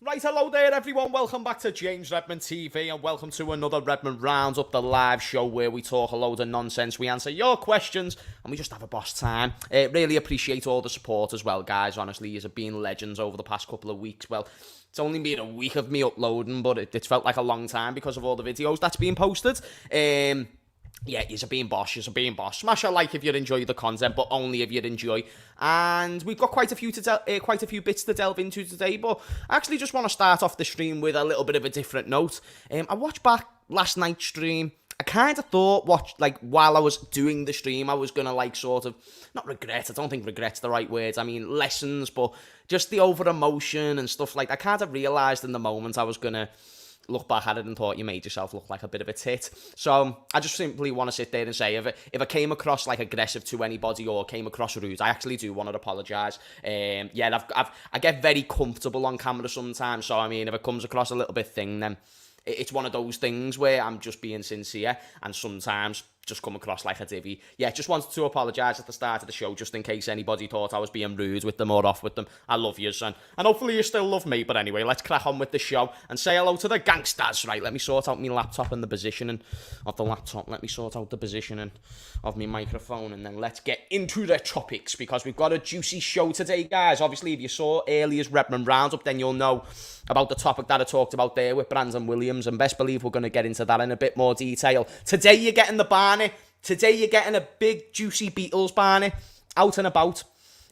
Right, hello there everyone, welcome back to James Redmond TV and welcome to another Redmond Roundup, the live show where we talk a load of nonsense, we answer your questions and we just have a boss time. Really appreciate all the support as well, guys, honestly, you've been legends over the past couple of weeks. Well, it's only been a week of me uploading, but it's felt like a long time because of all the videos that's been posted. Yeah, you're being boss, Smash a like if you enjoy the content, but only if you enjoy. And we've got quite a few bits to delve into today, but I actually just want to start off the stream with a little bit of a different note. I watched back last night's stream. I kind of thought, while I was doing the stream, I was going to, not regret, I don't think regret's the right word, I mean lessons, but just the over-emotion and stuff like that. I kind of realised in the moment I was going to look back at it and thought you made yourself look like a bit of a tit. So I just simply want to sit there and say if I came across like aggressive to anybody or came across rude, I actually do want to apologise. I get very comfortable on camera sometimes, so I mean if it comes across a little bit thin, then it's one of those things where I'm just being sincere and sometimes just come across like a divvy. Yeah, just wanted to apologise at the start of the show just in case anybody thought I was being rude with them or off with them. I love you, son. And hopefully you still love me. But anyway, let's crack on with the show and say hello to the gangsters. Right, let me sort out my laptop and the positioning of the laptop. Let me sort out the positioning of my microphone and then let's get into the topics because we've got a juicy show today, guys. Obviously, if you saw earlier's Redmond Roundup, then you'll know about the topic that I talked about there with Brandon Williams, and best believe we're going to get into that in a bit more detail. Today you're getting the Barney. Today you're getting a big juicy Beatles Barney out and about.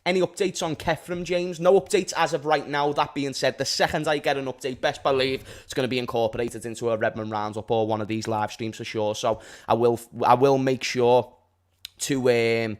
Any updates on Kefram, James? No updates as of right now. That being said, the second I get an update, best believe it's going to be incorporated into a Redmond Roundup or one of these live streams for sure. So I will make sure to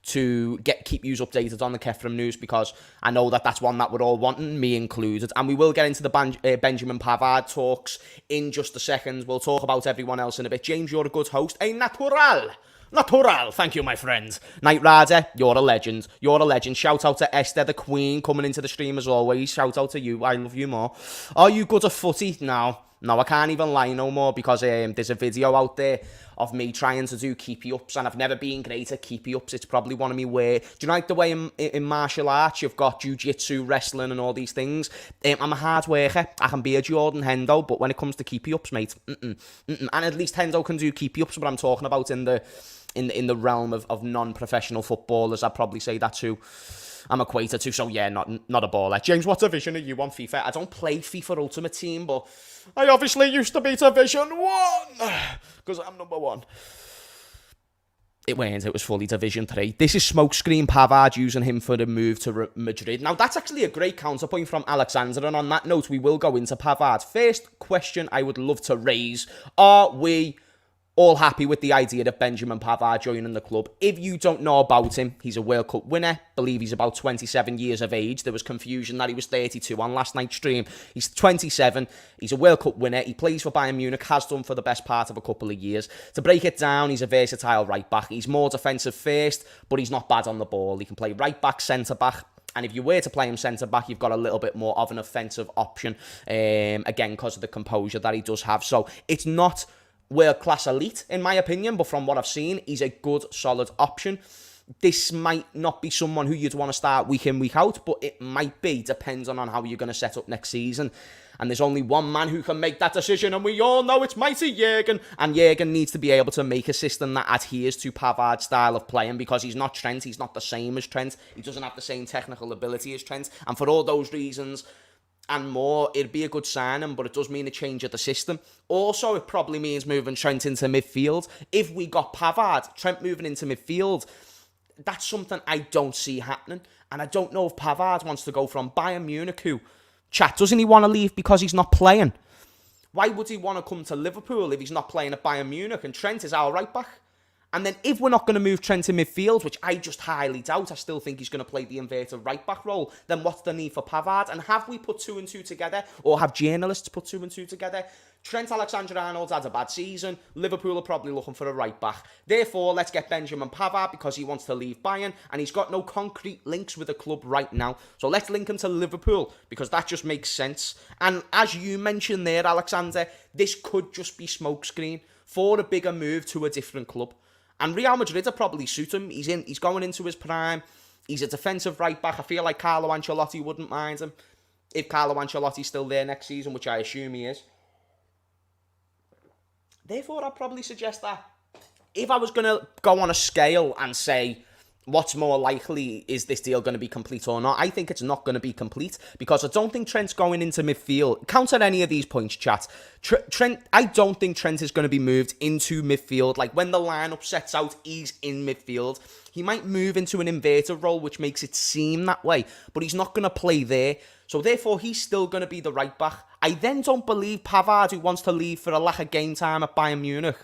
keep you updated on the Kefram news because I know that's one that we're all wanting, me included. And we will get into the Benjamin Pavard talks in just a second. We'll talk about everyone else in a bit. James, you're a good host. A natural. Natural, thank you, my friend. Night Rider, you're a legend. You're a legend. Shout out to Esther, the Queen, coming into the stream as always. Shout out to you. I love you more. Are you good at footy? No, I can't even lie no more because there's a video out there of me trying to do keepy-ups, and I've never been great at keepy-ups. It's probably one of me where... Do you know like the way in martial arts you've got jiu-jitsu, wrestling and all these things? I'm a hard worker. I can be a Jordan Hendo, but when it comes to keepy-ups, mate, And at least Hendo can do keepy-ups, but I'm talking about in the realm of non-professional footballers. I'd probably say that's who I'm equated to. So yeah, not a baller. James, what division are you on FIFA? I don't play FIFA Ultimate Team, but I obviously used to be Division 1 because I'm number 1. It weren't, it was fully Division 3. This is Smokescreen Pavard using him for the move to Madrid. Now, that's actually a great counterpoint from Alexander, and on that note, we will go into Pavard. First question I would love to raise, are we all happy with the idea of Benjamin Pavard joining the club? If you don't know about him, he's a World Cup winner. I believe he's about 27 years of age. There was confusion that he was 32 on last night's stream. He's 27. He's a World Cup winner. He plays for Bayern Munich, has done for the best part of a couple of years. To break it down, he's a versatile right back. He's more defensive first, but he's not bad on the ball. He can play right back, centre back. And if you were to play him centre-back, you've got a little bit more of an offensive option. Again, because of the composure that he does have. So it's not world-class elite, in my opinion, but from what I've seen, he's a good, solid option. This might not be someone who you'd want to start week in, week out, but it might be, depending on how you're going to set up next season. And there's only one man who can make that decision, and we all know it's mighty Jurgen. And Jurgen needs to be able to make a system that adheres to Pavard's style of playing, because he's not Trent, he's not the same as Trent, he doesn't have the same technical ability as Trent, and for all those reasons and more, it'd be a good signing, but it does mean a change of the system. Also, it probably means moving Trent into midfield. If we got Pavard, Trent moving into midfield, that's something I don't see happening. And I don't know if Pavard wants to go from Bayern Munich, who, chat, doesn't he want to leave because he's not playing? Why would he want to come to Liverpool if he's not playing at Bayern Munich and Trent is our right back? And then if we're not going to move Trent in midfield, which I just highly doubt, I still think he's going to play the inverted right-back role, then what's the need for Pavard? And have we put 2 and 2 together, or have journalists put 2 and 2 together? Trent Alexander-Arnold's had a bad season. Liverpool are probably looking for a right-back. Therefore, let's get Benjamin Pavard because he wants to leave Bayern, and he's got no concrete links with the club right now. So let's link him to Liverpool, because that just makes sense. And as you mentioned there, Alexander, this could just be smokescreen for a bigger move to a different club. And Real Madrid will probably suit him. He's going into his prime. He's a defensive right back. I feel like Carlo Ancelotti wouldn't mind him. if Carlo Ancelotti's still there next season, which I assume he is. Therefore, I'd probably suggest that if I was going to go on a scale and say, what's more likely, is this deal going to be complete or not? I think it's not going to be complete because I don't think Trent's going into midfield. Counter any of these points, chat. Trent, I don't think Trent is going to be moved into midfield. Like when the lineup sets out, he's in midfield. He might move into an inverted role, which makes it seem that way, but he's not going to play there. So therefore, he's still going to be the right back. I then don't believe Pavard, who wants to leave for a lack of game time at Bayern Munich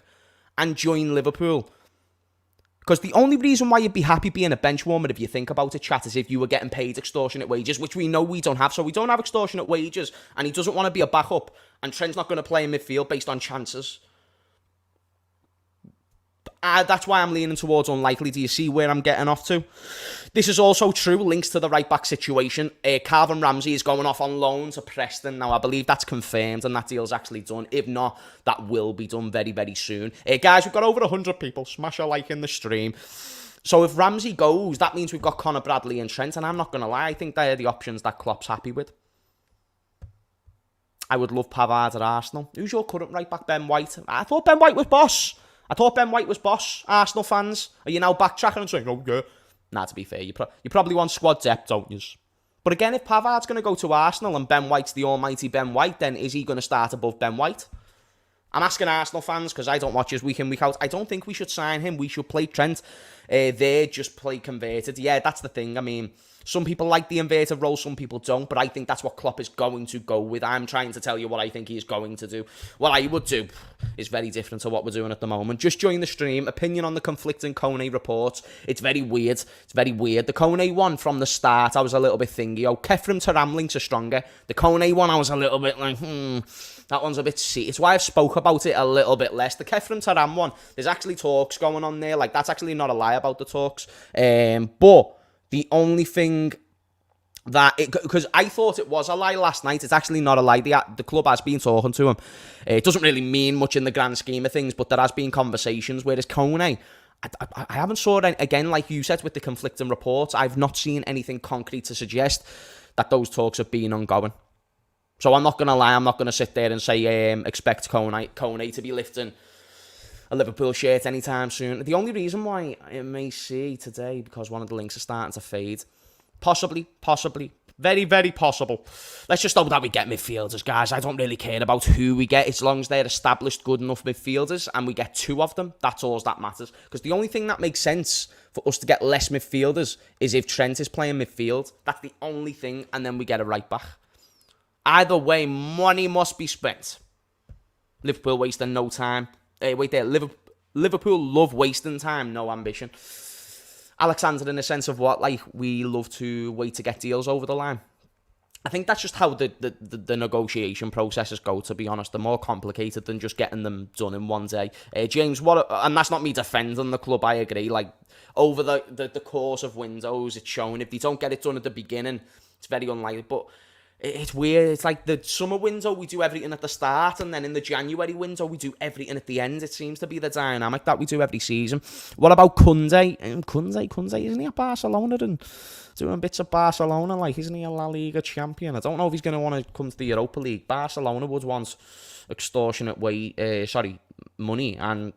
and join Liverpool. Because the only reason why you'd be happy being a bench warmer, if you think about it, chat, is if you were getting paid extortionate wages, which we know we don't have. So we don't have extortionate wages, and he doesn't want to be a backup, and Trent's not going to play in midfield based on chances. That's why I'm leaning towards unlikely. Do you see where I'm getting off to? This is also true, links to the right-back situation. Calvin Ramsey is going off on loan to Preston. Now, I believe that's confirmed and that deal's actually done. If not, that will be done very, very soon. Guys, we've got over 100 people. Smash a like in the stream. So if Ramsey goes, that means we've got Connor Bradley and Trent, and I'm not going to lie, I think they're the options that Klopp's happy with. I would love Pavard at Arsenal. Who's your current right-back? Ben White? I thought Ben White was boss. Arsenal fans. Are you now backtracking and saying, oh, yeah? Nah, to be fair, you probably want squad depth, don't you? But again, if Pavard's going to go to Arsenal and Ben White's the almighty Ben White, then is he going to start above Ben White? I'm asking Arsenal fans because I don't watch his week in, week out. I don't think we should sign him. We should play Trent. They just play converted. Yeah, that's the thing. I mean, some people like the inverted role, some people don't, but I think that's what Klopp is going to go with. I'm trying to tell you what I think he's going to do. What I would do is very different to what we're doing at the moment. Just join the stream. Opinion on the conflicting Kone reports. It's very weird. The Kone one from the start, I was a little bit thingy. Oh, Kefram to Ram links are stronger. The Kone one, I was a little bit like, that one's a bit see. It's why I've spoke about it a little bit less. The Kefram to Ram one, there's actually talks going on there. Like, that's actually not a lie about the talks. But the only thing that because I thought it was a lie last night, it's actually not a lie. The club has been talking to him. It doesn't really mean much in the grand scheme of things, but there has been conversations. Whereas Kone, I haven't saw it again, like you said, with the conflicting reports. I've not seen anything concrete to suggest that those talks have been ongoing. So I'm not going to lie, I'm not going to sit there and say expect Kone to be lifting a Liverpool shirt anytime soon. The only reason why I may see today, because one of the links are starting to fade, possibly, very, very possible. Let's just hope that we get midfielders, guys. I don't really care about who we get, as long as they're established, good enough midfielders, and we get two of them. That's all that matters. Because the only thing that makes sense for us to get less midfielders is if Trent is playing midfield. That's the only thing, and then we get a right back. Either way, money must be spent. Liverpool wasting no time. Wait there, Liverpool love wasting time, no ambition. Alexander, in the sense of what, like, we love to wait to get deals over the line. I think that's just how the negotiation processes go, to be honest. They're more complicated than just getting them done in one day. James, and that's not me defending the club, I agree. Like, over the course of windows, it's shown if they don't get it done at the beginning, it's very unlikely. But it's weird. It's like the summer window, we do everything at the start, and then in the January window, we do everything at the end. It seems to be the dynamic that we do every season. What about Kunde? Kunde, isn't he at Barcelona and doing bits of Barcelona? Like, isn't he a La Liga champion? I don't know if he's going to want to come to the Europa League. Barcelona would want extortionate money, and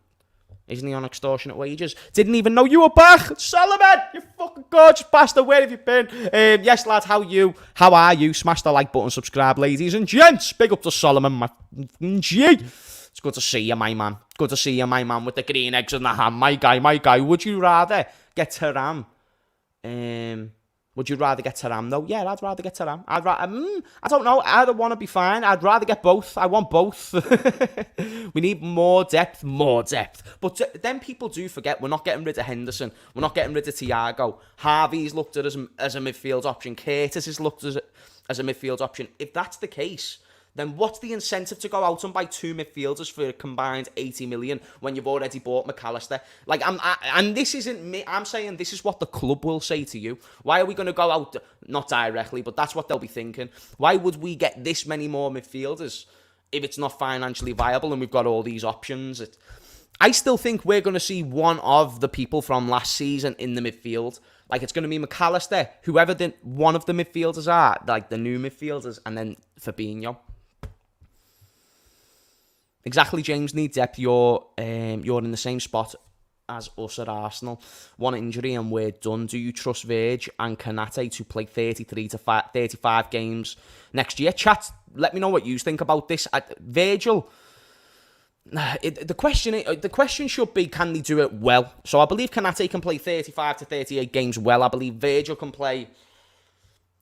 isn't he on extortionate wages? Didn't even know you were back. Solomon, you fucking gorgeous bastard. Where have you been? Yes, lads, how are you? Smash the like button, subscribe, ladies and gents. Big up to Solomon, my G. It's good to see you, my man. Good to see you, my man, with the green eggs and the ham. My guy. Would you rather get Thuram? Would you rather get Thuram, though? Yeah, I'd rather get Thuram. I don't know. Either one would be fine. I'd rather get both. I want both. We need more depth. But then people do forget we're not getting rid of Henderson. We're not getting rid of Thiago. Harvey's looked at as a midfield option. Curtis is looked at as a midfield option. If that's the case, then what's the incentive to go out and buy two midfielders for a combined 80 million when you've already bought McAllister? Like, and this isn't me. I'm saying this is what the club will say to you. Why are we going to go out, not directly, but that's what they'll be thinking. Why would we get this many more midfielders if it's not financially viable and we've got all these options? I still think we're going to see one of the people from last season in the midfield. Like, it's going to be McAllister, whoever one of the midfielders are, like the new midfielders, and then Fabinho. Exactly, James. Need depth. You're in the same spot as us at Arsenal. One injury and we're done. Do you trust Verge and Kanate to play 33 to 35 games next year? Chat, let me know what you think about this. Virgil, the question should be, can they do it well? So I believe Kanate can play 35 to 38 games well. I believe Virgil can play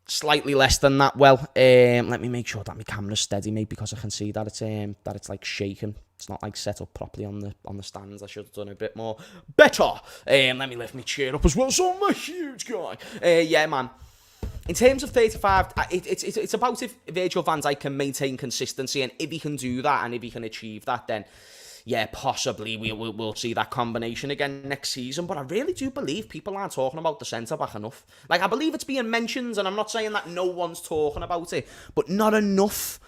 slightly less than that well. Let me make sure that my camera's steady, mate, because I can see that it's like shaking. It's not like set up properly on the stands. I should have done a bit more better. Let me lift my chair up as well, so I'm a huge guy. Yeah, man. In terms of 35, it's about if Virgil van Dijk can maintain consistency, and if he can do that, and if he can achieve that, then yeah, possibly we'll see that combination again next season. But I really do believe people aren't talking about the centre-back enough. Like, I believe it's being mentioned, and I'm not saying that no one's talking about it, but not enough.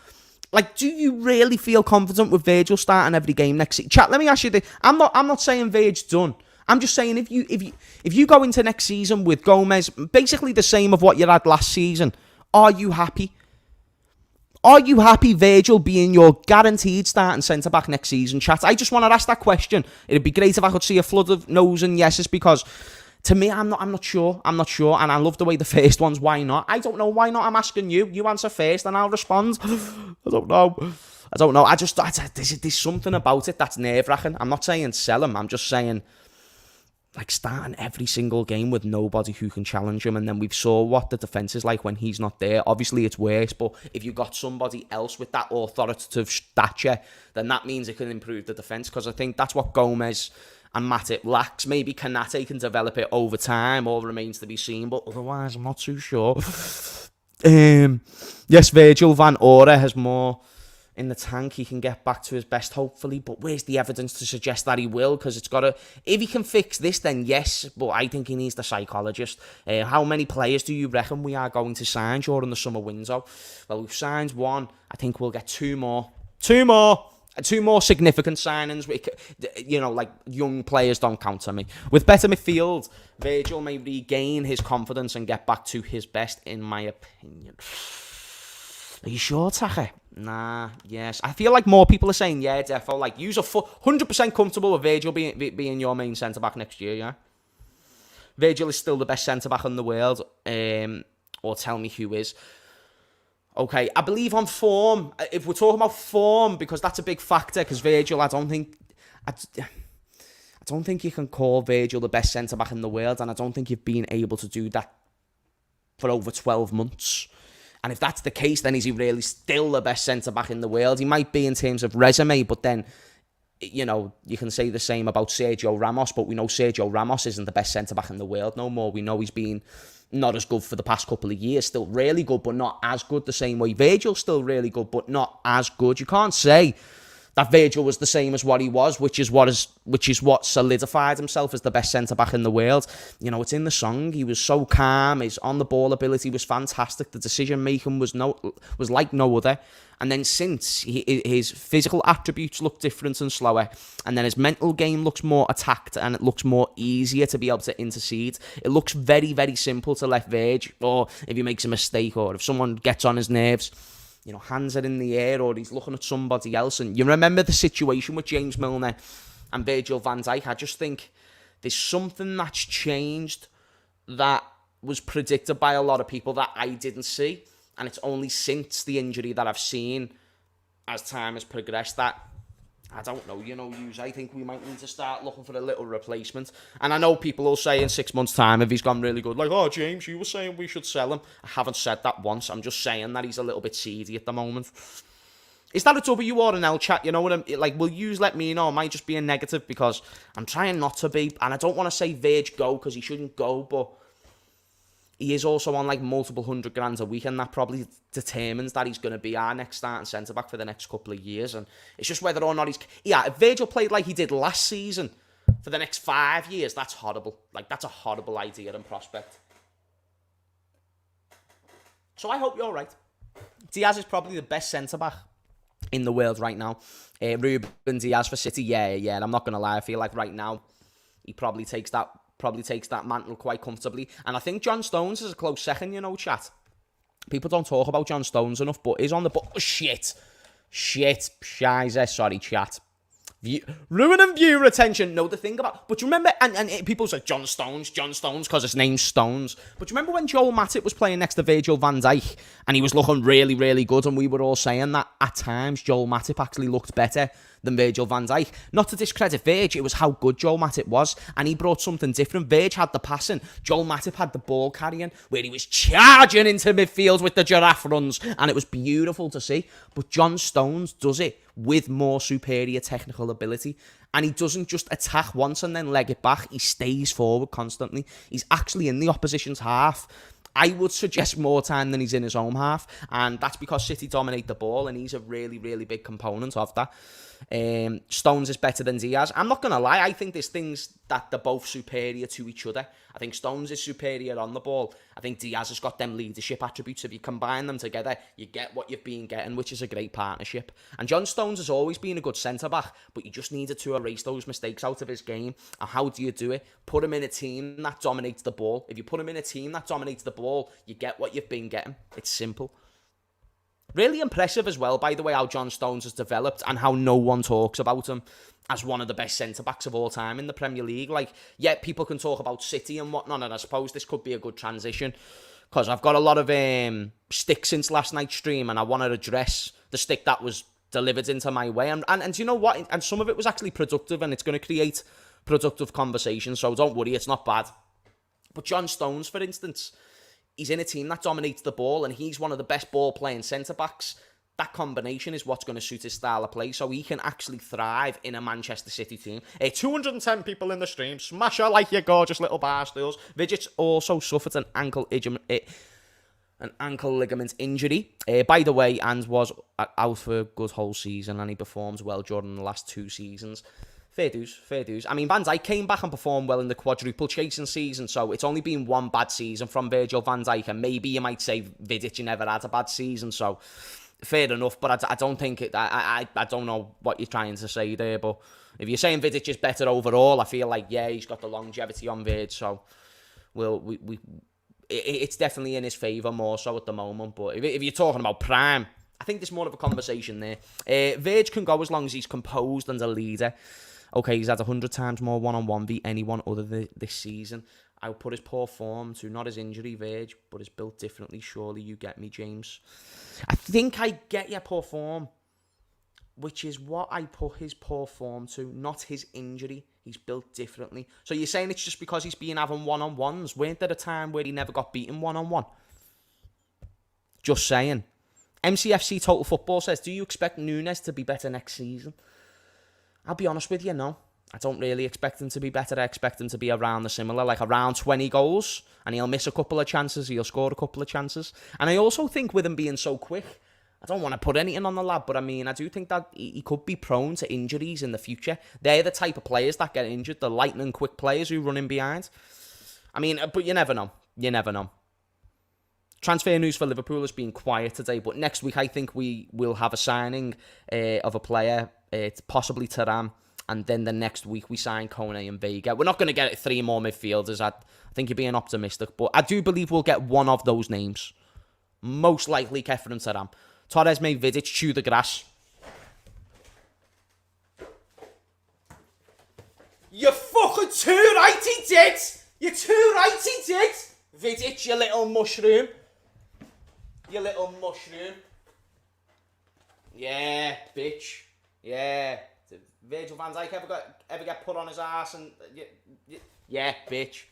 Like, do you really feel confident with Virgil starting every game next season? Chat, let me ask you this. I'm not saying Virgil's done. I'm just saying if you go into next season with Gomez, basically the same of what you had last season, are you happy? Are you happy Virgil being your guaranteed starting centre-back next season, chat? I just want to ask that question. It'd be great if I could see a flood of no's and yeses, because to me, I'm not sure. I'm not sure, and I love the way the first one's why not. I don't know why not. I'm asking you. You answer first, and I'll respond. I don't know. There's something about it that's nerve-wracking. I'm not saying sell him. I'm just saying, like, starting every single game with nobody who can challenge him, and then we've saw what the defence is like when he's not there. Obviously, it's worse, but if you got somebody else with that authoritative stature, then that means it can improve the defence, because I think that's what Gomez and Matip lacks. Maybe Kanate can develop it over time, all remains to be seen, but otherwise, I'm not too sure. Yes, Virgil van Ora has more in the tank. He can get back to his best, hopefully, but where's the evidence to suggest that he will? Because it's got to, if he can fix this, then yes, but I think he needs the psychologist. How many players do you reckon we are going to sign during the summer window? Well, we've signed one. I think we'll get two more significant signings. Like, young players don't count on me. With better midfield, Virgil may regain his confidence and get back to his best, in my opinion. Are you sure, Taka? Nah, yes. I feel like more people are saying, yeah, defo. Like, you're 100% comfortable with Virgil being your main centre-back next year, yeah? Virgil is still the best centre-back in the world. Or tell me who is. Okay, I believe on form, if we're talking about form, because that's a big factor, because Virgil, I don't think you can call Virgil the best centre-back in the world, and I don't think you've been able to do that for over 12 months. And if that's the case, then is he really still the best centre-back in the world? He might be in terms of resume, but then, you can say the same about Sergio Ramos, but we know Sergio Ramos isn't the best centre-back in the world no more. We know he's been not as good for the past couple of years. Still really good, but not as good the same way. Virgil's still really good, but not as good. You can't say that Virgil was the same as what he was, which is what solidified himself as the best centre-back in the world. It's in the song. He was so calm. His on-the-ball ability was fantastic. The decision-making was like no other. And then since, his physical attributes look different and slower, and then his mental game looks more attacked, and it looks more easier to be able to intercede. It looks very, very simple to left Virg, or if he makes a mistake, or if someone gets on his nerves, hands are in the air, or he's looking at somebody else. And you remember the situation with James Milner and Virgil van Dijk. I just think there's something that's changed that was predicted by a lot of people that I didn't see. And it's only since the injury that I've seen, as time has progressed, that, I don't know, I think we might need to start looking for a little replacement. And I know people will say in 6 months' time, if he's gone really good, like, oh, James, you were saying we should sell him. I haven't said that once. I'm just saying that he's a little bit seedy at the moment. Is that a W or an L, chat? You know what I'm... Like, will you let me know? Am I just being negative? Because I'm trying not to be. And I don't want to say Virg go, because he shouldn't go, but he is also on like multiple $100,000 a week, and that probably determines that he's going to be our next starting centre-back for the next couple of years. And it's just whether or not he's... Yeah, if Virgil played like he did last season for the next 5 years, that's horrible. Like, that's a horrible idea and prospect. So I hope you're right. Diaz is probably the best centre-back in the world right now. Ruben Diaz for City, yeah. And I'm not going to lie, I feel like right now he probably takes that probably takes that mantle quite comfortably. And I think John Stones is a close second, you know, chat. People don't talk about John Stones enough, but he's on the... Oh, shit. Shizer, sorry, chat. Ruining viewer attention. No, the thing about... But you remember... And people say, John Stones, because his name's Stones. But you remember when Joel Matip was playing next to Virgil van Dijk, and he was looking really, really good, and we were all saying that at times Joel Matip actually looked better than Virgil van Dijk. Not to discredit Virg, it was how good Joel Matip was, and he brought something different. Virg had the passing, Joel Matip had the ball carrying, where he was charging into midfield with the giraffe runs, and it was beautiful to see. But John Stones does it with more superior technical ability, and he doesn't just attack once and then leg it back. He stays forward constantly. He's actually in the opposition's half. I would suggest more time than he's in his own half, and that's because City dominate the ball, and he's a really, really big component of that. Stones is better than Diaz. I'm not going to lie, I think there's things that they're both superior to each other. I think Stones is superior on the ball. I think Diaz has got them leadership attributes. If you combine them together, you get what you've been getting, which is a great partnership. And John Stones has always been a good centre-back, but you just needed to erase those mistakes out of his game. And how do you do it? Put him in a team that dominates the ball. If you put him in a team that dominates the ball, you get what you've been getting. It's simple. Really impressive as well, by the way, how John Stones has developed and how no one talks about him as one of the best centre-backs of all time in the Premier League. Like, yeah, people can talk about City and whatnot, and I suppose this could be a good transition because I've got a lot of stick since last night's stream, and I want to address the stick that was delivered into my way. And you know what? And some of it was actually productive, and it's going to create productive conversation, so don't worry, it's not bad. But John Stones, for instance... He's in a team that dominates the ball, and he's one of the best ball-playing centre-backs. That combination is what's going to suit his style of play, so he can actually thrive in a Manchester City team. 210 people in the stream. Smash her like your gorgeous little bar stools. Vidic also suffered an ankle ligament injury, by the way, and was out for a good whole season, and he performed well during the last 2 seasons. Fair dues. I mean, Van Dijk came back and performed well in the quadruple chasing season, so it's only been one bad season from Virgil van Dijk, and maybe you might say Vidic never had a bad season, so fair enough, but I don't think it... I don't know what you're trying to say there, but if you're saying Vidic is better overall, I feel like, yeah, he's got the longevity on Virg, so it's definitely in his favour more so at the moment, but if you're talking about prime, I think there's more of a conversation there. Virg can go as long as he's composed and a leader. Okay, he's had 100 times more one-on-one v anyone other this season. I would put his poor form to not his injury, Virg, but is built differently. Surely you get me, James. I think I get your poor form, which is what I put his poor form to, not his injury. He's built differently. So you're saying it's just because he's been having one-on-ones? Weren't there a time where he never got beaten one-on-one? Just saying. MCFC Total Football says, do you expect Nunes to be better next season? I'll be honest with you, no. I don't really expect him to be better. I expect him to be around the similar, like around 20 goals. And he'll miss a couple of chances. He'll score a couple of chances. And I also think with him being so quick, I don't want to put anything on the lad, but I mean, I do think that he could be prone to injuries in the future. They're the type of players that get injured, the lightning quick players who run in behind. I mean, but you never know. You never know. Transfer news for Liverpool has been quiet today, but next week I think we will have a signing of a player, possibly Thuram, and then the next week we sign Kone and Vega. We're not going to get 3 more midfielders. I think you're being optimistic, but I do believe we'll get one of those names. Most likely Kefir and Thuram. Torres made Vidic chew the grass. You're fucking too right, he did! You're too right, he did! Vidic, you little mushroom. You little mushroom. Yeah, bitch. Yeah. Did Virgil van Dijk ever get put on his ass? And yeah, bitch.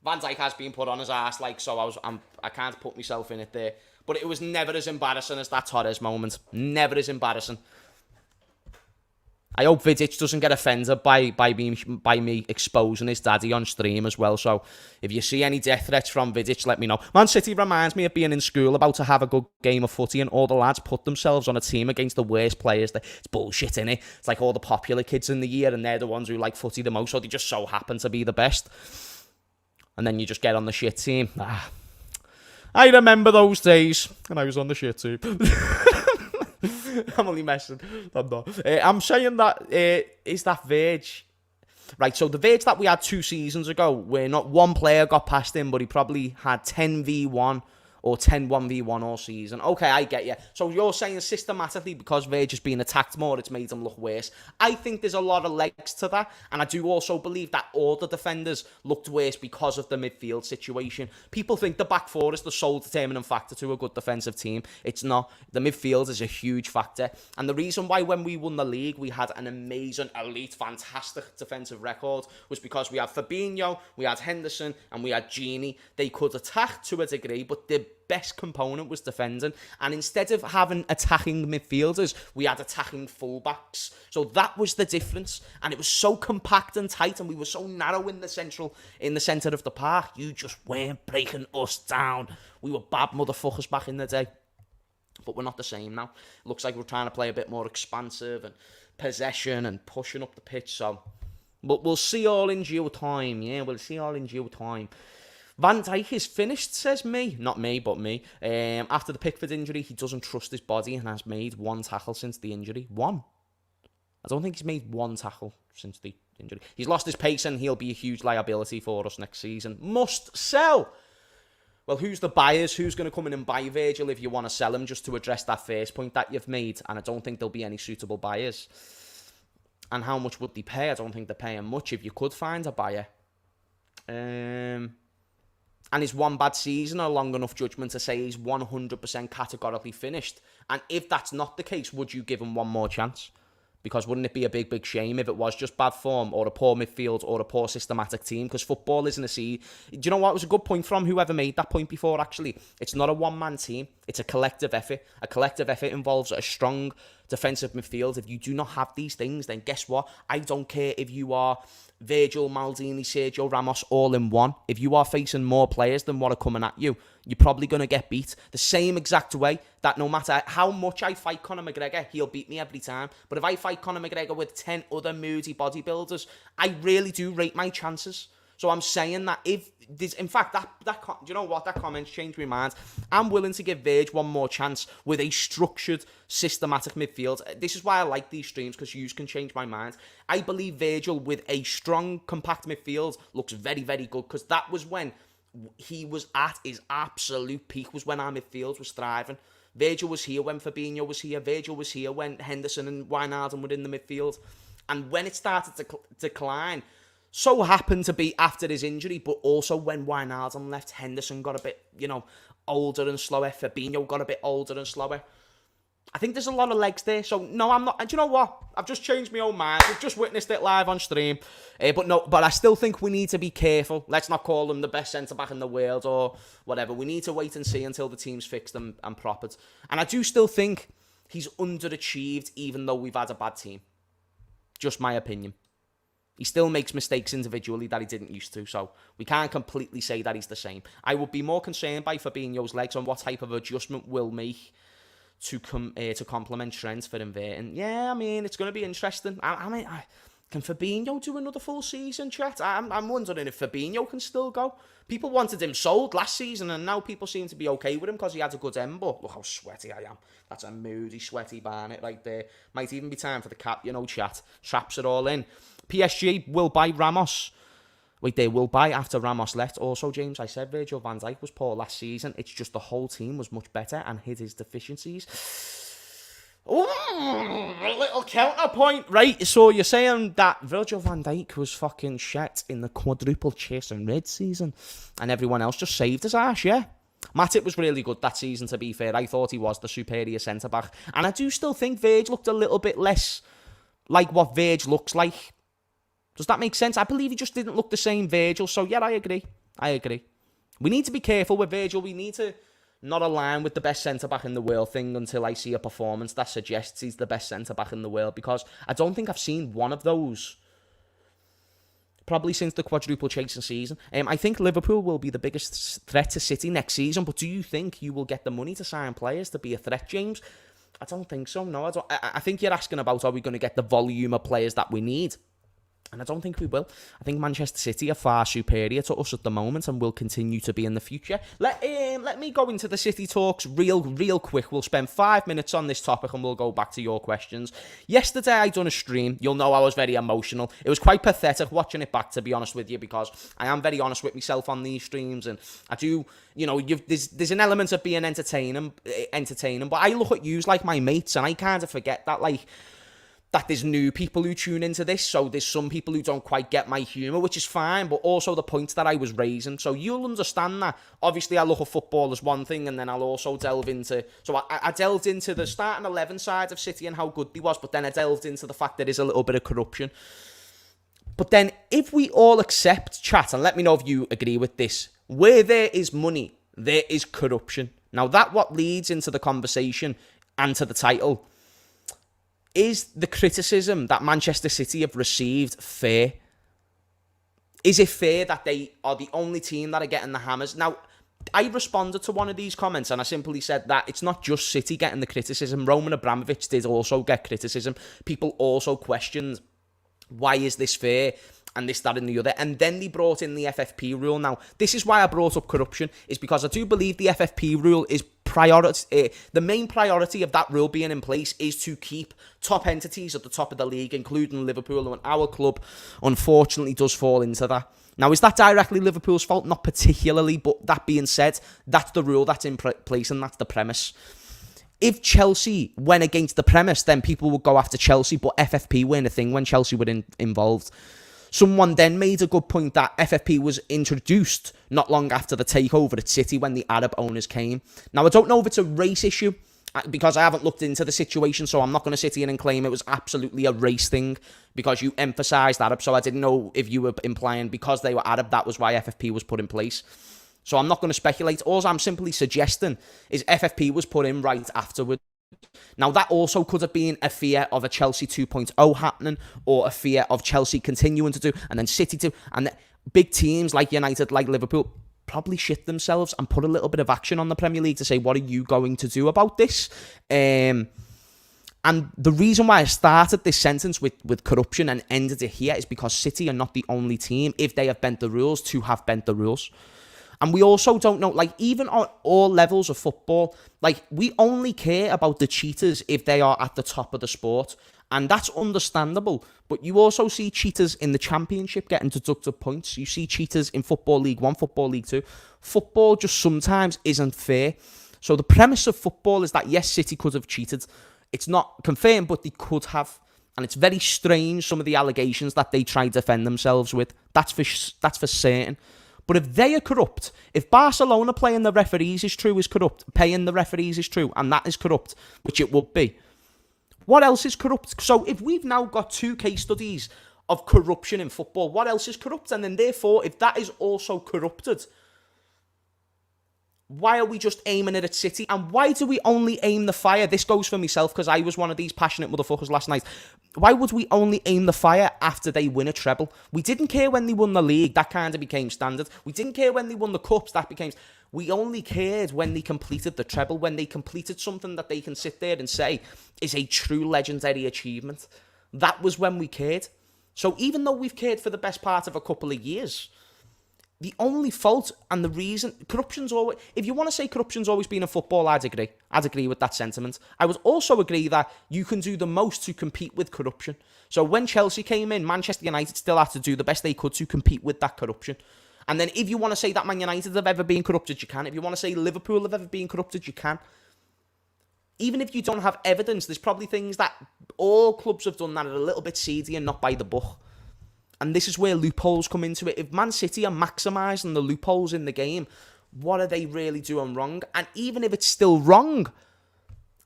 Van Dijk has been put on his ass, like, so I can't put myself in it there. But it was never as embarrassing as that Torres moment. Never as embarrassing. I hope Vidic doesn't get offended by me exposing his daddy on stream as well. So if you see any death threats from Vidic, let me know. Man City reminds me of being in school about to have a good game of footy and all the lads put themselves on a team against the worst players. It's bullshit, innit? It's like all the popular kids in the year and they're the ones who like footy the most, so they just so happen to be the best. And then you just get on the shit team. I remember those days, and I was on the shit team. I'm only messing. I'm not. I'm saying that is that Virg. Right, so the Virg that we had 2 seasons ago, where not one player got past him, but he probably had 10v1 or 10-1v1 all season. Okay, I get you. So you're saying systematically because Virg has been attacked more, it's made him look worse. I think there's a lot of legs to that, and I do also believe that all the defenders looked worse because of the midfield situation. People think the back four is the sole determining factor to a good defensive team. It's not. The midfield is a huge factor, and the reason why when we won the league we had an amazing, elite, fantastic defensive record was because we had Fabinho, we had Henderson, and we had Gini. They could attack to a degree, but the best component was defending, and instead of having attacking midfielders, we had attacking fullbacks. So that was the difference, and it was so compact and tight, and we were so narrow in the centre of the park. You just weren't breaking us down. We were bad motherfuckers back in the day, but we're not the same now. Looks like we're trying to play a bit more expansive and possession and pushing up the pitch. So, but we'll see all in due time. Yeah, we'll see all in due time. Van Dijk is finished, says me. Not me, but me. After the Pickford injury, he doesn't trust his body and has made 1 tackle since the injury. 1. I don't think he's made 1 tackle since the injury. He's lost his pace and he'll be a huge liability for us next season. Must sell. Well, who's the buyers? Who's going to come in and buy Virgil if you want to sell him, just to address that first point that you've made? And I don't think there'll be any suitable buyers. And how much would they pay? I don't think they're paying much if you could find a buyer. And is 1 bad season a long enough judgment to say he's 100% categorically finished? And if that's not the case, would you give him 1 more chance? Because wouldn't it be a big, big shame if it was just bad form or a poor midfield or a poor systematic team? Because football isn't a sea. Do you know what? It was a good point from whoever made that point before, actually. It's not a one-man team. It's a collective effort. A collective effort involves a strong defensive midfield. If you do not have these things, then guess what? I don't care if you are Virgil, Maldini, Sergio Ramos all in one. If you are facing more players than what are coming at you, you're probably going to get beat the same exact way that no matter how much I fight Conor McGregor, he'll beat me every time. But if I fight Conor McGregor with 10 other moody bodybuilders, I really do rate my chances. So I'm saying that if there's, in fact, do you know what? That comment's changed my mind. I'm willing to give Virg 1 more chance with a structured, systematic midfield. This is why I like these streams, because you can change my mind. I believe Virgil with a strong, compact midfield looks very, very good, because that was when he was at his absolute peak, was when our midfield was thriving. Virgil was here when Fabinho was here. Virgil was here when Henderson and Wijnaldum were in the midfield. And when it started to decline, so happened to be after his injury, but also when Wijnaldum left, Henderson got a bit, older and slower. Fabinho got a bit older and slower. I think there's a lot of legs there. So, no, I'm not. And do you know what? I've just changed my own mind. We've just witnessed it live on stream. But I still think we need to be careful. Let's not call him the best centre-back in the world or whatever. We need to wait and see until the team's fixed and propered. And I do still think he's underachieved, even though we've had a bad team. Just my opinion. He still makes mistakes individually that he didn't used to, so we can't completely say that he's the same. I would be more concerned by Fabinho's legs and what type of adjustment we'll make to complement Trent for inverting. Yeah, I mean, it's going to be interesting. Can Fabinho do another full season, chat? I'm wondering if Fabinho can still go. People wanted him sold last season, and now people seem to be okay with him because he had a good end, but look how sweaty I am. That's a moody, sweaty Barnet right there. Might even be time for the cap, chat. Traps it all in. PSG will buy Ramos. Wait, they will buy after Ramos left. Also, James, I said Virgil van Dijk was poor last season. It's just the whole team was much better and hid his deficiencies. Ooh, a little counterpoint, right? So you're saying that Virgil van Dijk was fucking shit in the quadruple chase and red season, and everyone else just saved his ass, yeah? Matip was really good that season, to be fair. I thought he was the superior centre-back. And I do still think Virg looked a little bit less like what Virg looks like. Does that make sense? I believe he just didn't look the same Virgil. So, yeah, I agree. We need to be careful with Virgil. We need to not align with the best centre-back in the world thing until I see a performance that suggests he's the best centre-back in the world, because I don't think I've seen one of those probably since the quadruple chasing season. I think Liverpool will be the biggest threat to City next season, but do you think you will get the money to sign players to be a threat, James? I don't think so, no. I think you're asking about, are we going to get the volume of players that we need? And I don't think we will. I think Manchester City are far superior to us at the moment and will continue to be in the future. Let me go into the City talks real quick. We'll spend 5 minutes on this topic and we'll go back to your questions. Yesterday I done a stream. You'll know I was very emotional. It was quite pathetic watching it back, to be honest with you, because I am very honest with myself on these streams, and I do, there's an element of being entertaining, but I look at yous like my mates, and I kind of forget that, that there's new people who tune into this, so there's some people who don't quite get my humour, which is fine, but also the points that I was raising. So you'll understand that. Obviously, I look at football as one thing, and then I'll also delve into... So I delved into the starting 11 side of City and how good he was, but then I delved into the fact that there's a little bit of corruption. But then, if we all accept, chat, and let me know if you agree with this, where there is money, there is corruption. Now, that what leads into the conversation and to the title. Is the criticism that Manchester City have received fair? Is it fair that they are the only team that are getting the hammers? Now, I responded to one of these comments and I simply said that it's not just City getting the criticism. Roman Abramovich did also get criticism. People also questioned, why is this fair? And this, that, and the other. And then they brought in the FFP rule. Now, this is why I brought up corruption, is because I do believe the FFP rule is priority. The main priority of that rule being in place is to keep top entities at the top of the league, including Liverpool, and our club, unfortunately, does fall into that. Now, is that directly Liverpool's fault? Not particularly, but that being said, that's the rule that's in place, and that's the premise. If Chelsea went against the premise, then people would go after Chelsea, but FFP weren't a thing when Chelsea were involved. Someone then made a good point that FFP was introduced not long after the takeover at City when the Arab owners came. Now, I don't know if it's a race issue, because I haven't looked into the situation, so I'm not going to sit here and claim it was absolutely a race thing, because you emphasised Arab, so I didn't know if you were implying because they were Arab, that was why FFP was put in place. So I'm not going to speculate. All I'm simply suggesting is FFP was put in right afterwards. Now, that also could have been a fear of a Chelsea 2.0 happening, or a fear of Chelsea continuing to do, and then City to, and big teams like United, like Liverpool, probably shit themselves and put a little bit of action on the Premier League to say, what are you going to do about this? And the reason why I started this sentence with corruption and ended it here is because City are not the only team, if they have bent the rules, to have bent the rules. And we also don't know, even on all levels of football, we only care about the cheaters if they are at the top of the sport. And that's understandable. But you also see cheaters in the Championship getting deducted points. You see cheaters in Football League 1, Football League 2. Football just sometimes isn't fair. So the premise of football is that, yes, City could have cheated. It's not confirmed, but they could have. And it's very strange, some of the allegations that they try to defend themselves with. That's for certain. But if they are corrupt, if Barcelona paying the referees is corrupt, and that is corrupt, which it would be, what else is corrupt? So if we've now got 2 case studies of corruption in football, what else is corrupt? And then therefore, if that is also corrupted, why are we just aiming it at City? And why do we only aim the fire? This goes for myself, because I was one of these passionate motherfuckers last night. Why would we only aim the fire after they win a treble? We didn't care when they won the league. That kind of became standard. We didn't care when they won the cups. That became... We only cared when they completed the treble, when they completed something that they can sit there and say is a true legendary achievement. That was when we cared. So even though we've cared for the best part of a couple of years... The only fault and the reason... Corruption's always... If you want to say corruption's always been in football, I'd agree. I'd agree with that sentiment. I would also agree that you can do the most to compete with corruption. So when Chelsea came in, Manchester United still had to do the best they could to compete with that corruption. And then if you want to say that Man United have ever been corrupted, you can. If you want to say Liverpool have ever been corrupted, you can. Even if you don't have evidence, there's probably things that all clubs have done that are a little bit seedy and not by the book. And this is where loopholes come into it. If Man City are maximising the loopholes in the game, what are they really doing wrong? And even if it's still wrong,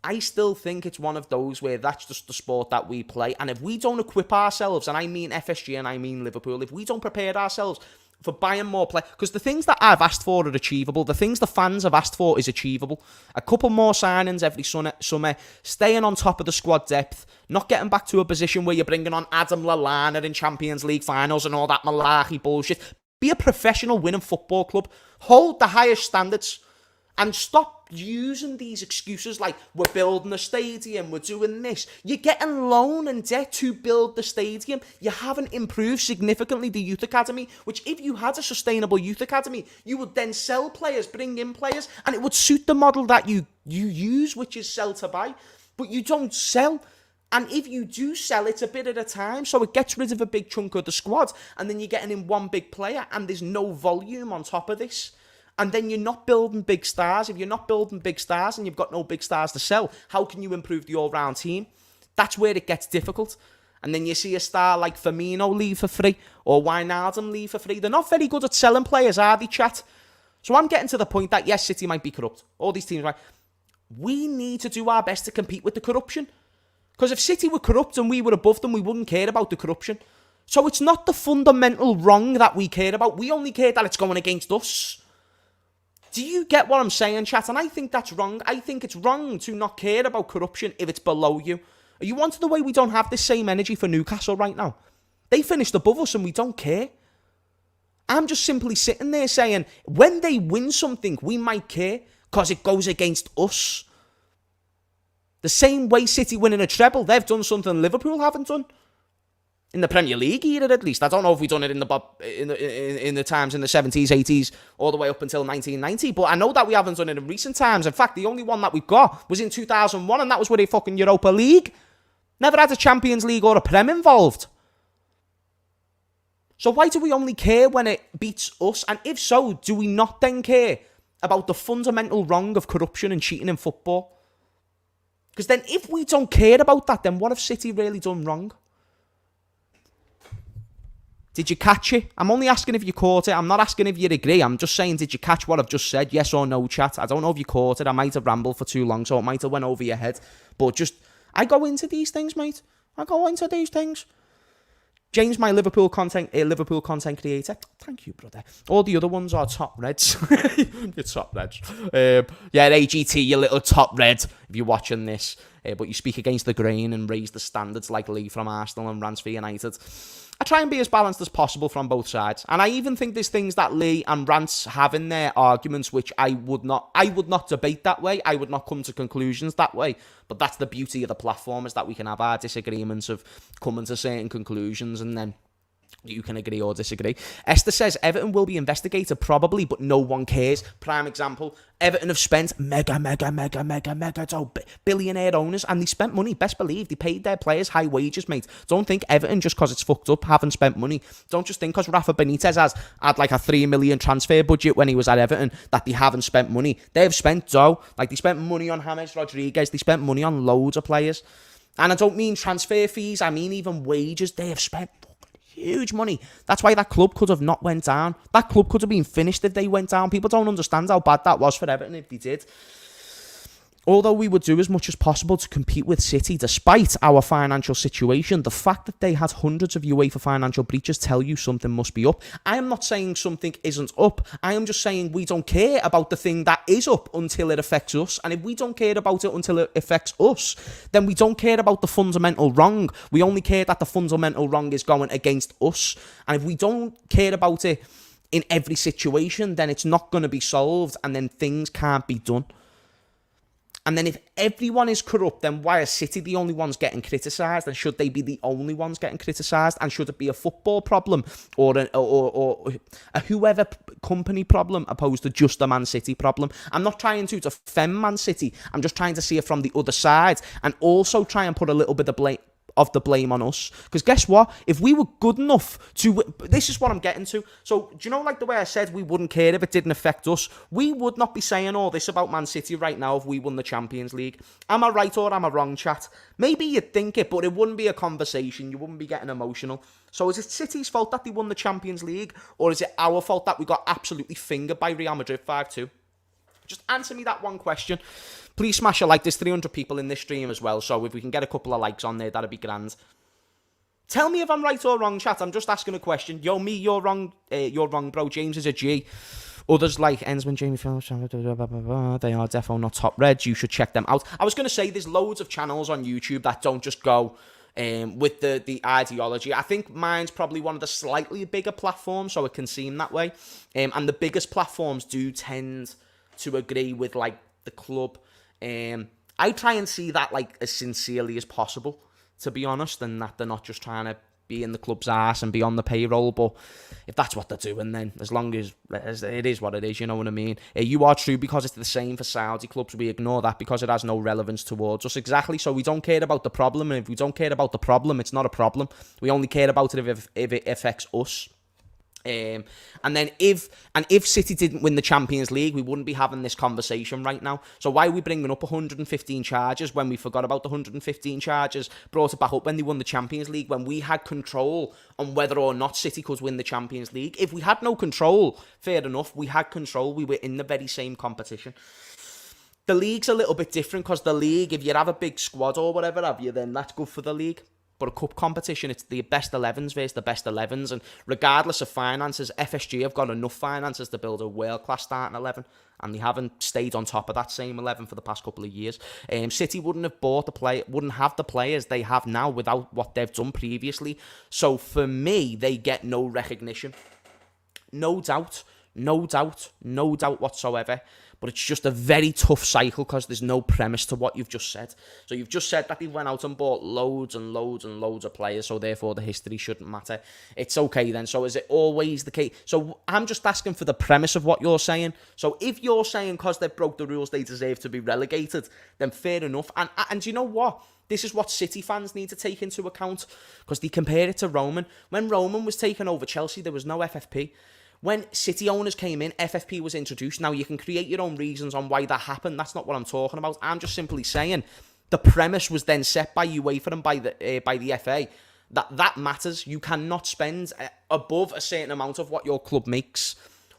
I still think it's one of those where that's just the sport that we play. And if we don't equip ourselves, and I mean FSG and I mean Liverpool, if we don't prepare ourselves for buying more play, because the things that I've asked for are achievable. The things the fans have asked for is achievable. A couple more signings every summer, staying on top of the squad depth, not getting back to a position where you're bringing on Adam Lallana in Champions League finals and all that malarkey bullshit. Be a professional winning football club. Hold the highest standards. And stop using these excuses like, we're building a stadium, we're doing this. You're getting loan and debt to build the stadium. You haven't improved significantly the youth academy, which if you had a sustainable youth academy, you would then sell players, bring in players, and it would suit the model that you use, which is sell to buy. But you don't sell. And if you do sell, it's a bit at a time, so it gets rid of a big chunk of the squad, and then you're getting in one big player, and there's no volume on top of this. And then you're not building big stars. If you're not building big stars and you've got no big stars to sell, how can you improve the all-round team? That's where it gets difficult. And then you see a star like Firmino leave for free, or Wijnaldum leave for free. They're not very good at selling players, are they, chat? So I'm getting to the point that, yes, City might be corrupt. All these teams, right? We need to do our best to compete with the corruption. Because if City were corrupt and we were above them, we wouldn't care about the corruption. So it's not the fundamental wrong that we care about. We only care that it's going against us. Do you get what I'm saying, chat? And I think that's wrong. I think it's wrong to not care about corruption if it's below you. Are you wanting the way we don't have the same energy for Newcastle right now? They finished above us and we don't care. I'm just simply sitting there saying, when they win something, we might care because it goes against us. The same way City winning a treble, they've done something Liverpool haven't done. In the Premier League era, at least. I don't know if we've done it in the times in the 70s, 80s, all the way up until 1990. But I know that we haven't done it in recent times. In fact, the only one that we've got was in 2001, and that was with a fucking Europa League. Never had a Champions League or a Prem involved. So why do we only care when it beats us? And if so, do we not then care about the fundamental wrong of corruption and cheating in football? Because then if we don't care about that, then what have City really done wrong? Did you catch it? I'm only asking if you caught it. I'm not asking if you agree. I'm just saying, did you catch what I've just said? Yes or no, chat. I don't know if you caught it. I might have rambled for too long, so it might have went over your head. But just, I go into these things, mate. I go into these things. James, my Liverpool content creator. Thank you, brother. All the other ones are top reds. You're top reds. Yeah, AGT, you little top red, if you're watching this. But you speak against the grain and raise the standards like Lee from Arsenal and Rants for United. I try and be as balanced as possible from both sides. And I even think there's things that Lee and Rants have in their arguments which I would not debate that way. I would not come to conclusions that way. But that's the beauty of the platform, is that we can have our disagreements of coming to certain conclusions, and then you can agree or disagree. Esther says Everton will be investigated probably, but no one cares. Prime example, Everton have spent mega billionaire owners, and they spent money. Best believe they paid their players high wages, mate. Don't think Everton, just because it's fucked up, haven't spent money. Don't just think because Rafa Benitez has had like a 3 million transfer budget when he was at Everton that they haven't spent money. They've spent dough. Like, they spent money on James Rodriguez. They spent money on loads of players. And I don't mean transfer fees. I mean even wages. They have spent huge money. That's why that club could have not went down. That club could have been finished if they went down. People don't understand how bad that was for Everton if they did. Although we would do as much as possible to compete with City, despite our financial situation, the fact that they had hundreds of UEFA financial breaches tell you something must be up. I am not saying something isn't up. I am just saying we don't care about the thing that is up until it affects us. And if we don't care about it until it affects us, then we don't care about the fundamental wrong. We only care that the fundamental wrong is going against us. And if we don't care about it in every situation, then it's not going to be solved, and then things can't be done. And then if everyone is corrupt, then why are City the only ones getting criticised? And should they be the only ones getting criticised? And should it be a football problem or a whoever company problem opposed to just a Man City problem? I'm not trying to defend Man City. I'm just trying to see it from the other side, and also try and put a little bit of the blame on us. Because guess what? If we were good enough to... This is what I'm getting to. So, do you know, like the way I said we wouldn't care if it didn't affect us? We would not be saying all this about Man City right now if we won the Champions League. Am I right or am I wrong, chat? Maybe you'd think it, but it wouldn't be a conversation. You wouldn't be getting emotional. So is it City's fault that they won the Champions League? Or is it our fault that we got absolutely fingered by Real Madrid 5-2? Just answer me that one question. Please smash a like. There's 300 people in this stream as well, so if we can get a couple of likes on there, that'd be grand. Tell me if I'm right or wrong, chat. I'm just asking a question. Yo, me, you're wrong, bro. James is a G. Others like Ensman, Jamie Phillips, they are defo not top reds. You should check them out. I was going to say there's loads of channels on YouTube that don't just go with the ideology. I think mine's probably one of the slightly bigger platforms, so it can seem that way. And the biggest platforms do tend to agree with like the club. I try and see that like as sincerely as possible, to be honest, and that they're not just trying to be in the club's ass and be on the payroll. But if that's what they're doing, then as long as it is what it is, you know what I mean? You are true, because it's the same for Saudi clubs. We ignore that because it has no relevance towards us. Exactly. So we don't care about the problem. And if we don't care about the problem, it's not a problem. We only care about it if it affects us. And then if City didn't win the Champions League, we wouldn't be having this conversation right now. So why are we bringing up 115 charges when we forgot about the 115 charges, brought it back up when they won the Champions League, when we had control on whether or not City could win the Champions League? If we had no control, fair enough, we had control. We were in the very same competition. The league's a little bit different, because the league, if you have a big squad or whatever have you, then that's good for the league. But a cup competition, it's the best 11s versus the best 11s. And regardless of finances, FSG have got enough finances to build a world-class starting 11. And they haven't stayed on top of that same 11 for the past couple of years. City wouldn't have wouldn't have the players they have now without what they've done previously. So for me, they get no recognition. No doubt whatsoever. But it's just a very tough cycle, because there's no premise to what you've just said. So you've just said that they went out and bought loads and loads and loads of players, so therefore the history shouldn't matter. It's okay then. So is it always the case? So I'm just asking for the premise of what you're saying. So if you're saying because they broke the rules they deserve to be relegated, then fair enough. And you know what? This is what City fans need to take into account, because they compare it to Roman. When Roman was taking over Chelsea, there was no FFP. When City owners came in, FFP was introduced. Now, you can create your own reasons on why that happened. That's not what I'm talking about. I'm just simply saying the premise was then set by UEFA and by the FA that matters. You cannot spend above a certain amount of what your club makes.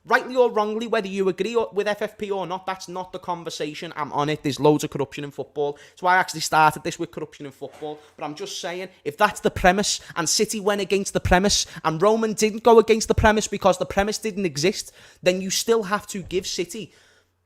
Rightly or wrongly, whether you agree with FFP or not, that's not the conversation. I'm on it. There's loads of corruption in football. That's why I actually started this with corruption in football. But I'm just saying, if that's the premise, and City went against the premise, and Roman didn't go against the premise because the premise didn't exist, then you still have to give City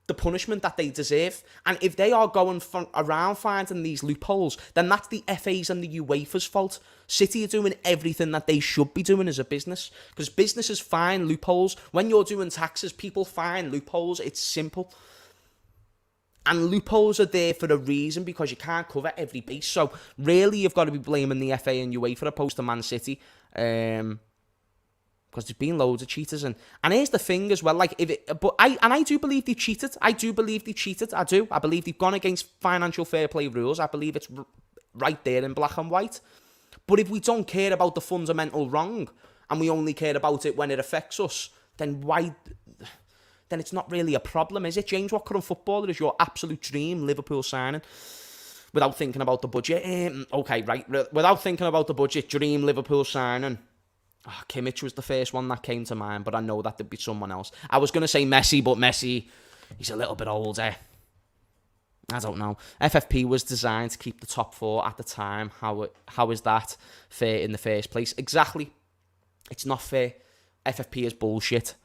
the punishment that they deserve. And if they are going around finding these loopholes, then that's the FA's and the UEFA's fault. City are doing everything that they should be doing as a business, because businesses find loopholes. When you're doing taxes, people find loopholes. It's simple. And loopholes are there for a reason, because you can't cover every base. So really, you've got to be blaming the FA and UEFA opposed to Man City. Because there's been loads of cheaters, and here's the thing as well. Like, I do believe they cheated. I do. I believe they've gone against financial fair play rules. I believe it's right there in black and white. But if we don't care about the fundamental wrong, and we only care about it when it affects us, then why? Then it's not really a problem, is it? James, what current footballer is your absolute dream Liverpool signing? Without thinking about the budget. Okay, right. Without thinking about the budget, dream Liverpool signing. Oh, Kimmich was the first one that came to mind, but I know that there'd be someone else. I was going to say Messi, but Messi, he's a little bit older. I don't know. FFP was designed to keep the top four at the time. How is that fair in the first place? Exactly. It's not fair. FFP is bullshit.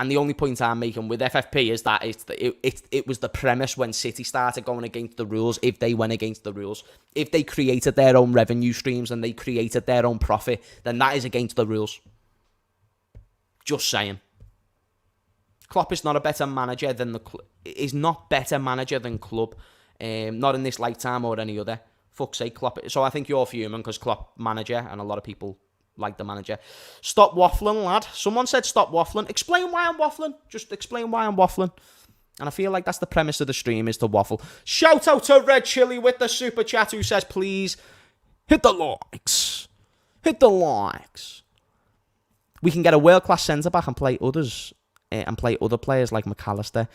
And the only point I'm making with FFP is that it was the premise when City started going against the rules, if they went against the rules. If they created their own revenue streams and they created their own profit, then that is against the rules. Just saying. Klopp is not a better manager than is not better manager than Klopp. Not in this lifetime or any other. Fuck's sake, Klopp. So I think you're fuming because Klopp manager, and a lot of people like the manager. Stop waffling, lad. Someone said stop waffling. Explain why I'm waffling. Just explain why I'm waffling. And I feel like that's the premise of the stream, is to waffle. Shout out to Red Chili with the super chat, who says, please hit the likes. Hit the likes. We can get a world-class centre-back and play others. And play other players like McAllister,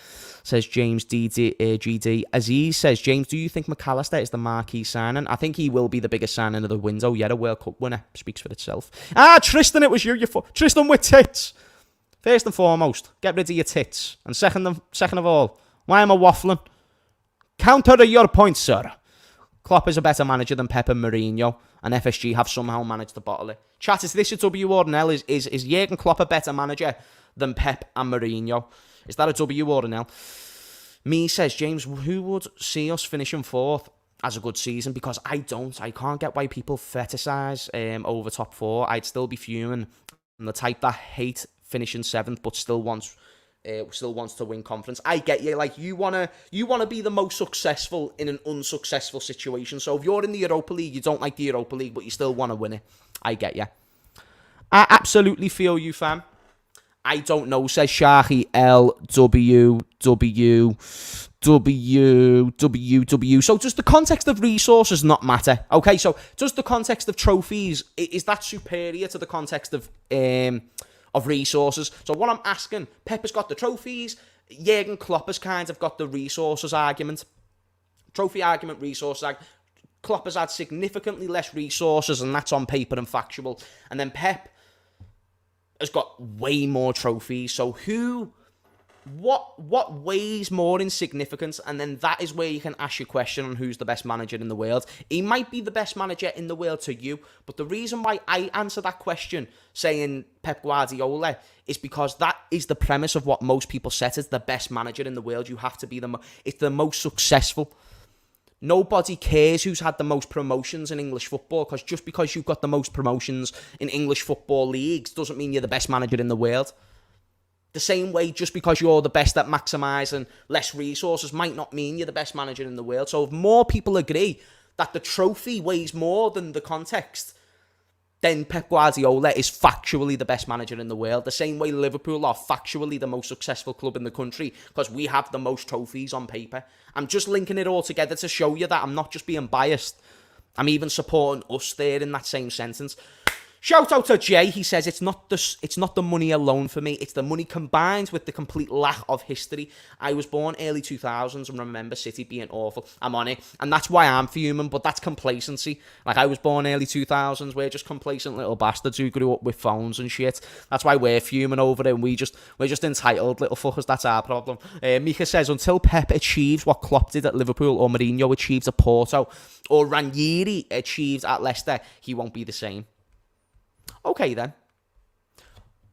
says James GD. Aziz says, James, do you think McAllister is the marquee signing? I think he will be the biggest signing of the window yet. A World Cup winner. Speaks for itself. Tristan, it was you. Tristan with tits. First and foremost, get rid of your tits. And second of all, why am I waffling? Counter your point, sir. Klopp is a better manager than Pep and Mourinho, and FSG have somehow managed to bottle it. Chat, is this a W or an L? Is Jurgen Klopp a better manager than Pep and Mourinho? Is that a W or an L? Me says, James, who would see us finishing fourth as a good season? Because I don't. I can't get why people fetishize over top four. I'd still be fuming. I'm the type that hate finishing seventh, but still wants still wants to win conference. I get you. Like, you wanna be the most successful in an unsuccessful situation. So if you're in the Europa League, you don't like the Europa League, but you still want to win it. I get you. I absolutely feel you, fam. I don't know, says Sharky LWWWW. So does the context of resources not matter? Okay, so does the context of trophies, is that superior to the context of resources? So what I'm asking, Pep has got the trophies, Jurgen Klopp has kind of got the resources argument. Trophy argument, resources argument. Klopp has had significantly less resources, and that's on paper and factual. And then Pep has got way more trophies. So what weighs more in significance? And then that is where you can ask your question on who's the best manager in the world. He might be the best manager in the world to you, but the reason why I answer that question saying Pep Guardiola is because that is the premise of what most people set as the best manager in the world. You have to be it's the most successful. Nobody cares who's had the most promotions in English football, because just because you've got the most promotions in English football leagues doesn't mean you're the best manager in the world. The same way, just because you're the best at maximising less resources might not mean you're the best manager in the world. So if more people agree that the trophy weighs more than the context, then Pep Guardiola is factually the best manager in the world. The same way Liverpool are factually the most successful club in the country, because we have the most trophies on paper. I'm just linking it all together to show you that I'm not just being biased. I'm even supporting us there in that same sentence. Shout out to Jay. He says it's not the money alone for me. It's the money combined with the complete lack of history. I was born early 2000s and remember City being awful. I'm on it, and that's why I'm fuming. But that's complacency. Like, I was born early 2000s. We're just complacent little bastards who grew up with phones and shit. That's why we're fuming over it. And we're just entitled little fuckers. That's our problem. Mika says until Pep achieves what Klopp did at Liverpool, or Mourinho achieves at Porto, or Ranieri achieves at Leicester, he won't be the same. Okay, then.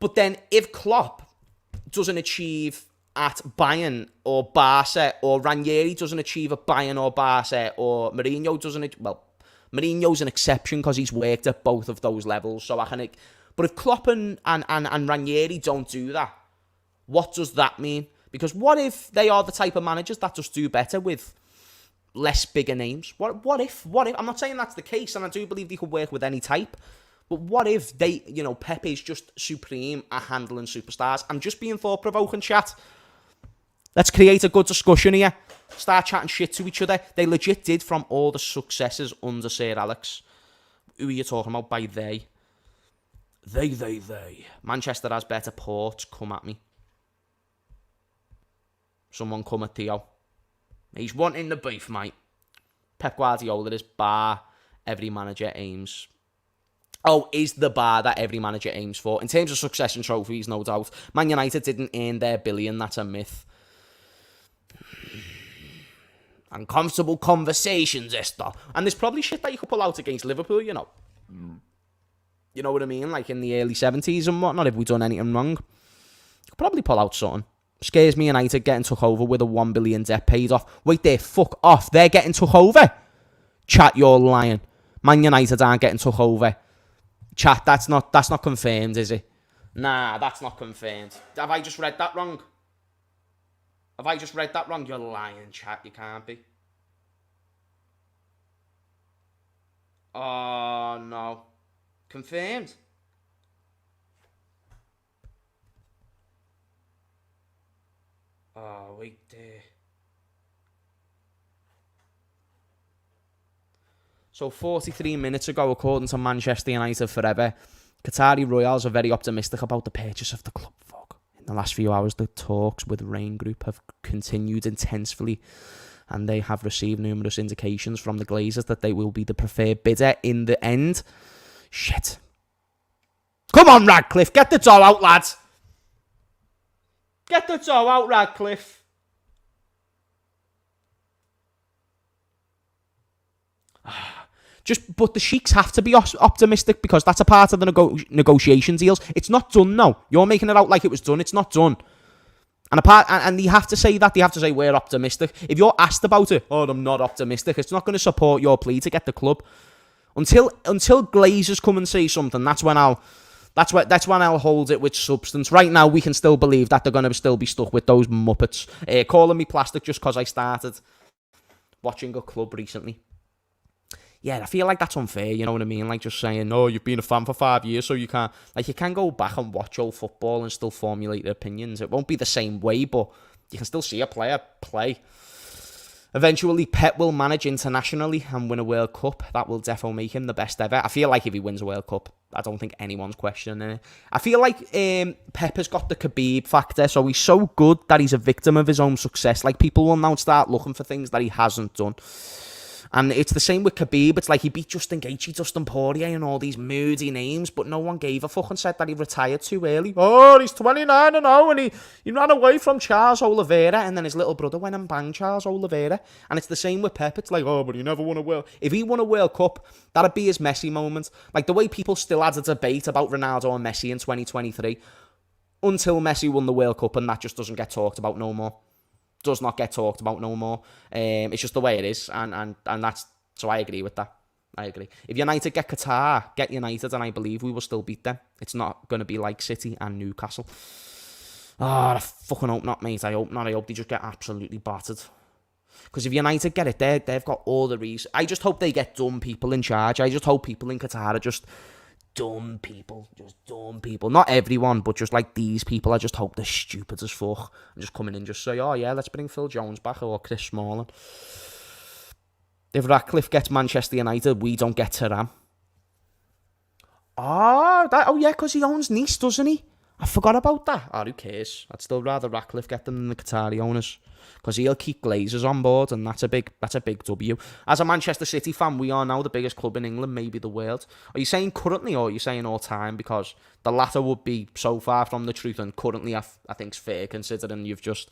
But then if Klopp doesn't achieve at Bayern or Barca, or Ranieri doesn't achieve at Bayern or Barca, or Mourinho doesn't... Well, Mourinho's an exception because he's worked at both of those levels. So I can... But if Klopp and Ranieri don't do that, what does that mean? Because what if they are the type of managers that just do better with less bigger names? What if? I'm not saying that's the case, and I do believe they could work with any type. But what if they, Pep is just supreme at handling superstars? I'm just being thought-provoking, chat. Let's create a good discussion here. Start chatting shit to each other. They legit did from all the successes under Sir Alex. Who are you talking about by they? They. Manchester has better ports. Come at me. Someone come at Theo. He's wanting the beef, mate. Pep Guardiola is bar every manager aims... is the bar that every manager aims for. In terms of success and trophies, no doubt. Man United didn't earn their billion. That's a myth. Uncomfortable conversations, Esther. And there's probably shit that you could pull out against Liverpool, You know what I mean? Like in the early 70s and whatnot, if we've done anything wrong. You could probably pull out something. Scares me United getting took over with a 1 billion debt paid off. Wait there, fuck off. They're getting took over? Chat, you're lying. Man United aren't getting took over. Chat, that's not confirmed, is it? Nah, that's not confirmed. Have I just read that wrong? You're lying, chat. You can't be. Oh, no. Confirmed? Oh, wait there. So 43 minutes ago, according to Manchester United Forever, Qatari Royals are very optimistic about the purchase of the club. In the last few hours, the talks with Rain Group have continued intensely, and they have received numerous indications from the Glazers that they will be the preferred bidder in the end. Shit. Come on, Radcliffe, get the dough out, lads. Get the dough out, Radcliffe. But the Sheiks have to be optimistic because that's a part of the negotiation deals. It's not done now. You're making it out like it was done. It's not done. And they have to say that. They have to say we're optimistic. If you're asked about it, I'm not optimistic. It's not going to support your plea to get the club. Until Glazers come and say something, that's when I'll That's when I'll hold it with substance. Right now, we can still believe that they're going to still be stuck with those Muppets. Calling me plastic just because I started watching a club recently. Yeah, I feel like that's unfair, you know what I mean? Like, just saying, oh, you've been a fan for 5 years, so you can't... Like, you can go back and watch old football and still formulate your opinions. It won't be the same way, but you can still see a player play. Eventually, Pep will manage internationally and win a World Cup. That will definitely make him the best ever. I feel like if he wins a World Cup, I don't think anyone's questioning it. I feel like Pep has got the Khabib factor, so he's so good that he's a victim of his own success. Like, people will now start looking for things that he hasn't done. And it's the same with Khabib. It's like he beat Justin Gaethje, Dustin Poirier, and all these moody names, but no one gave a fuck and said that he retired too early. Oh, he's 29 and 0, and he ran away from Charles Oliveira, and then his little brother went and banged Charles Oliveira. And it's the same with Pep. It's like, oh, but he never won a World... If he won a World Cup, that'd be his Messi moment. Like, the way people still had a debate about Ronaldo and Messi in 2023, until Messi won the World Cup, and that just doesn't get talked about no more. Does not get talked about no more. It's just the way it is, and that's... So I agree with that. I agree. If United get Qatar, get United, and I believe we will still beat them. It's not going to be like City and Newcastle. Oh, I fucking hope not, mate. I hope not. I hope they just get absolutely battered. Because if United get it, they've got all the reason. I just hope they get dumb people in charge. I just hope people in Qatar are just... dumb people, just dumb people. Not everyone, but just like these people. I just hope they're stupid as fuck and just come in and just say, oh yeah, let's bring Phil Jones back or Chris Smalling. If Ratcliffe gets Manchester United, we don't get Thuram. Oh yeah, because he owns Nice, doesn't he? I forgot about that. Oh, who cares? I'd still rather Ratcliffe get them than the Qatari owners, because he'll keep Glazers on board, and that's a big W. As a Manchester City fan, we are now the biggest club in England, maybe the world. Are you saying currently, or are you saying all time? Because the latter would be so far from the truth, and currently I think it's fair, considering you've just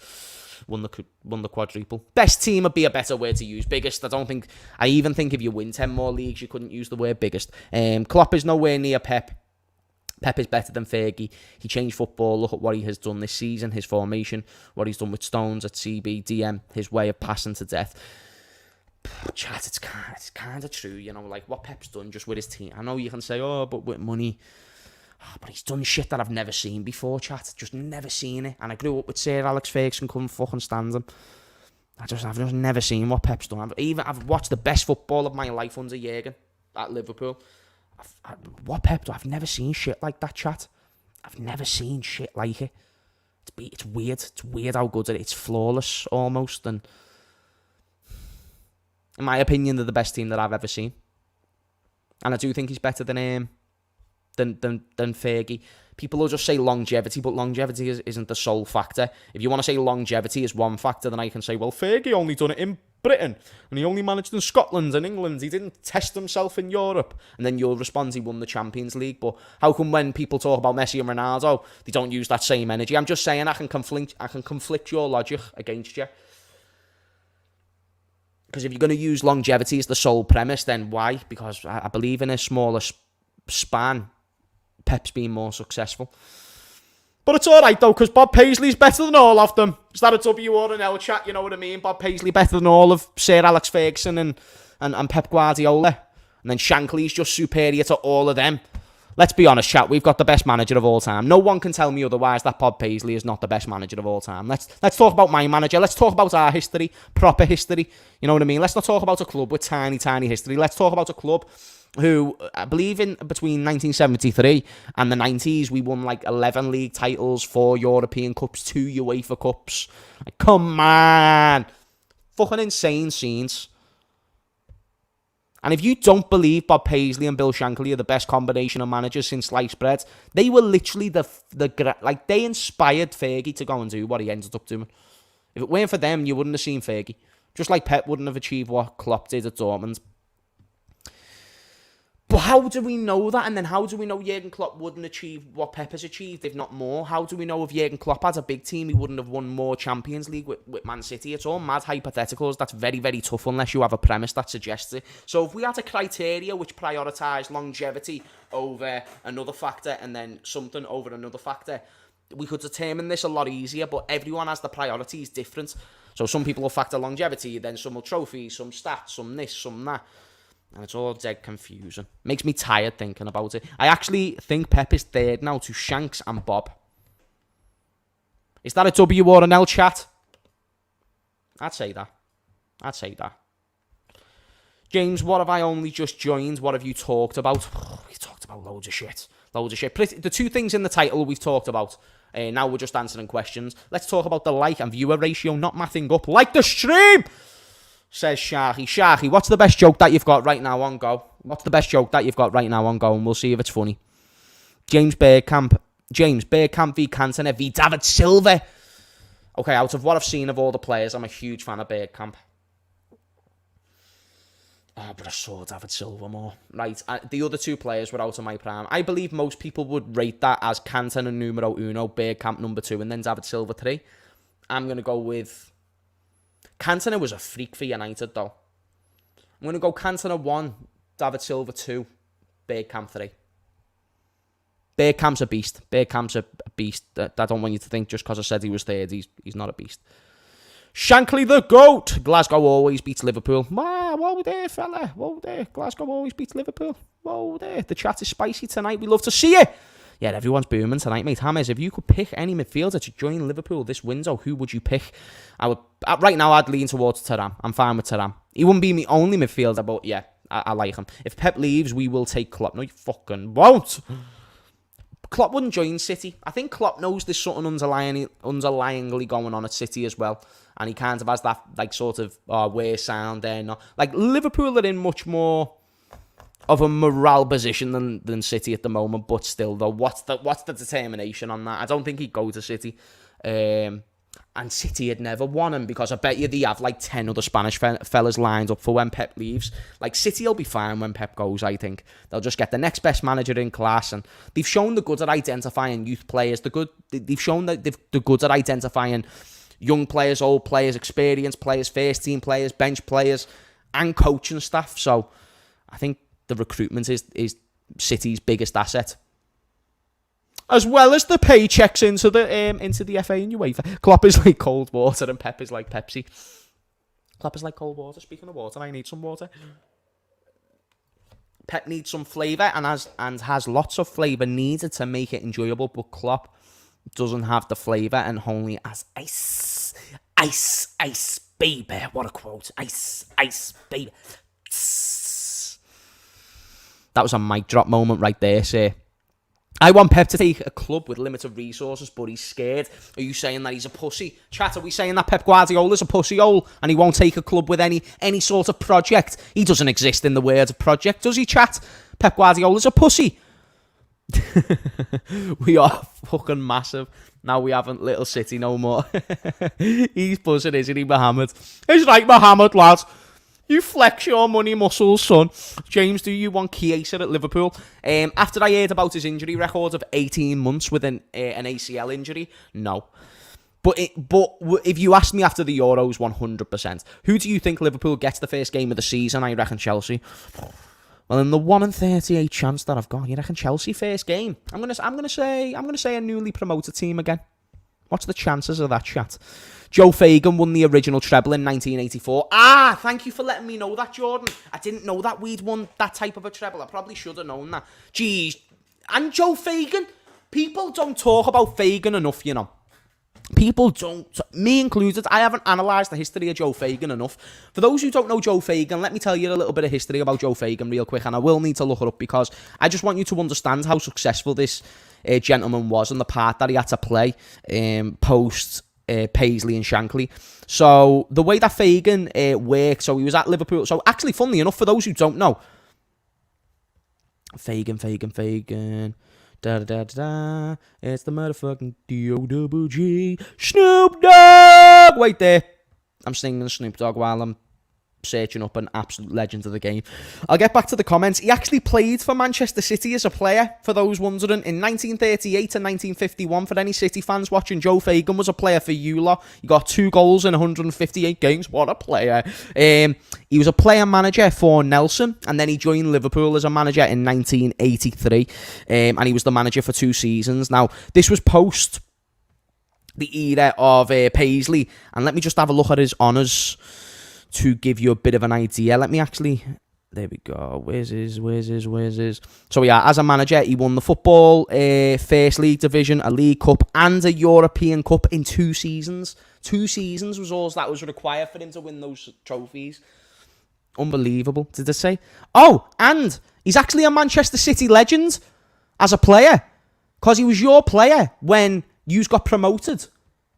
won the quadruple. Best team would be a better word to use. Biggest, I even think if you win 10 more leagues, you couldn't use the word biggest. Klopp is nowhere near Pep. Pep is better than Fergie. He changed football. Look at what he has done this season, his formation, what he's done with Stones at CB, DM, his way of passing to death. Chat, it's kind of true, you know, like what Pep's done just with his team. I know you can say, oh, but with money. Oh, but he's done shit that I've never seen before, chat. Just never seen it. And I grew up with Sir Alex Ferguson, couldn't fucking stand him. I've just never seen what Pep's done. I've watched the best football of my life under Jurgen at Liverpool. I've never seen shit like that, chat. I've never seen shit like it. It's weird. It's weird how good it is. It's flawless, almost. And in my opinion, they're the best team that I've ever seen. And I do think he's better than Fergie. People will just say longevity, but longevity isn't the sole factor. If you want to say longevity is one factor, then I can say, well, Fergie only done it in Britain, and he only managed in Scotland and England. He didn't test himself in Europe. And then you'll respond, he won the Champions League. But how come when people talk about Messi and Ronaldo, they don't use that same energy? I'm just saying I can conflict your logic against you. Because if you're going to use longevity as the sole premise, then why? Because I believe in a smaller span, Pep's been more successful. But it's alright though, because Bob Paisley's better than all of them. Is that a W or an L chat? You know what I mean? Bob Paisley better than all of Sir Alex Ferguson and Pep Guardiola. And then Shankly's just superior to all of them. Let's be honest, chat. We've got the best manager of all time. No one can tell me otherwise that Bob Paisley is not the best manager of all time. Let's talk about my manager. Let's talk about our history, proper history. You know what I mean? Let's not talk about a club with tiny, tiny history. Let's talk about a club who, I believe in between 1973 and the 90s, we won like 11 league titles, 4 European Cups, 2 UEFA Cups. Like, come on. Fucking insane scenes. And if you don't believe Bob Paisley and Bill Shankly are the best combination of managers since sliced bread, they were literally they inspired Fergie to go and do what he ended up doing. If it weren't for them, you wouldn't have seen Fergie. Just like Pep wouldn't have achieved what Klopp did at Dortmund. But how do we know that? And then how do we know Jurgen Klopp wouldn't achieve what Pep has achieved, if not more? How do we know if Jurgen Klopp had a big team, he wouldn't have won more Champions League with Man City? It's all mad hypotheticals. That's very, very tough unless you have a premise that suggests it. So if we had a criteria which prioritised longevity over another factor and then something over another factor, we could determine this a lot easier, but everyone has the priorities different. So some people will factor longevity, then some will trophies, some stats, some this, some that. And it's all dead confusing. Makes me tired thinking about it. I actually think Pep is third now to Shanks and Bob. Is that a W or an L, chat? I'd say that. James, what have I only just joined? What have you talked about? We've talked about loads of shit. The two things in the title we've talked about. Now we're just answering questions. Let's talk about the like and viewer ratio not mathing up. Like the stream! Says Sharky. Sharky, what's the best joke that you've got right now on go? And we'll see if it's funny. James Bergkamp v Cantona v David Silva. Okay, out of what I've seen of all the players, I'm a huge fan of Bergkamp. Oh, but I saw David Silva more. Right, the other two players were out of my prime. I believe most people would rate that as Cantona numero uno, Bergkamp number 2, and then David Silva 3. I'm going to go with... Cantona was a freak for United, though. I'm going to go Cantona 1, David Silva 2, Bergkamp 3. Bergkamp's a beast. I don't want you to think just because I said he was third, he's not a beast. Shankly the GOAT. Glasgow always beats Liverpool. Whoa there, fella. Whoa there. Glasgow always beats Liverpool. Whoa there. The chat is spicy tonight. We love to see it. Yeah, everyone's booming tonight, mate. Hammers, if you could pick any midfielder to join Liverpool this window, who would you pick? Right now, I'd lean towards Thuram. I'm fine with Thuram. He wouldn't be my only midfielder, but yeah, I like him. If Pep leaves, we will take Klopp. No, you fucking won't. Klopp wouldn't join City. I think Klopp knows there's something underlyingly going on at City as well. And he kind of has that, like, sort of weird sound there. Like, Liverpool are in much more of a morale position than City at the moment. But still, though, what's the determination on that? I don't think he'd go to City. And City had never won him because I bet you they have, like, 10 other Spanish fellas lined up for when Pep leaves. Like, City will be fine when Pep goes, I think. They'll just get the next best manager in class. And they've shown the good at identifying youth players. They've shown that they're good at identifying young players, old players, experienced players, first team players, bench players, and coaching staff. So I think the recruitment is City's biggest asset, as well as the paychecks into the FA and UEFA. Klopp is like cold water and Pep is like Pepsi. Klopp is like cold water. Speaking of water, I need some water. Pep needs some flavour and has lots of flavour needed to make it enjoyable, but Klopp doesn't have the flavour and only has ice, baby. What a quote. Ice, baby. That was a mic drop moment right there, sir. I want Pep to take a club with limited resources, but he's scared. Are you saying that he's a pussy? Chat, are we saying that Pep Guardiola's a pussyhole and he won't take a club with any sort of project? He doesn't exist in the word of project, does he, chat? Pep Guardiola's a pussy. We are fucking massive. Now we haven't Little City no more. He's buzzing, isn't he, Mohammed? It's like Mohammed, lads. You flex your money muscles, son. James, do you want Chiesa at Liverpool? After I heard about his injury record of 18 months with an ACL injury, no. But if you ask me after the Euros, 100%. Who do you think Liverpool gets the first game of the season? I reckon Chelsea. Well, in the 1 in 38 chance that I've got, you reckon Chelsea first game? I'm gonna say a newly promoted team again. What's the chances of that, chat? Joe Fagan won the original treble in 1984. Thank you for letting me know that, Jordan. I didn't know that we'd won that type of a treble. I probably should have known that. Jeez. And Joe Fagan, people don't talk about Fagan enough, you know. People don't, me included. I haven't analysed the history of Joe Fagan enough. For those who don't know Joe Fagan, let me tell you a little bit of history about Joe Fagan real quick, and I will need to look it up because I just want you to understand how successful this gentleman was and the part that he had to play post Paisley and Shankly. So the way that Fagan worked, so he was at Liverpool. So actually, funnily enough, for those who don't know, Fagan. Da da da da. It's the motherfucking D-O-double-G. Snoop Dogg! Wait there. I'm singing Snoop Dogg while I'm searching up an absolute legend of the game. I'll get back to the comments. He actually played for Manchester City as a player, for those wondering. In 1938 and 1951, for any City fans watching, Joe Fagan was a player for you lot. He got 2 goals in 158 games. What a player. He was a player-manager for Nelson, and then he joined Liverpool as a manager in 1983, and he was the manager for 2 seasons. Now, this was post the era of Paisley, and let me just have a look at his honours to give you a bit of an idea. Let me actually There we go. Where's his? So yeah, as a manager, he won the football First League division, a League Cup, and a European Cup in 2 seasons. 2 seasons was all that was required for him to win those trophies. Unbelievable. Did they say? Oh, and he's actually a Manchester City legend as a player, because he was your player when you got promoted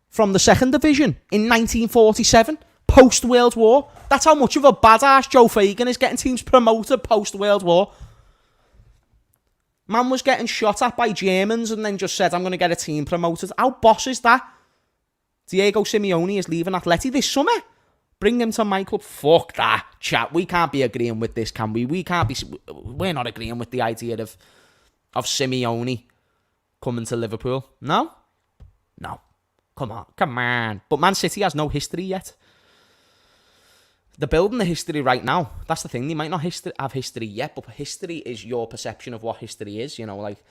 from the second division in 1947, post-World War. That's how much of a badass Joe Fagan is, getting teams promoted post-World War. Man was getting shot at by Germans and then just said, I'm going to get a team promoted. How boss is that? Diego Simeone is leaving Atleti this summer. Bring him to my club. Fuck that, chat. We can't be agreeing with this, can we? We're not agreeing with the idea of Simeone coming to Liverpool. No? No. Come on. But Man City has no history yet. They're building the history right now. That's the thing. They might not have history yet, but history is your perception of what history is. You know, like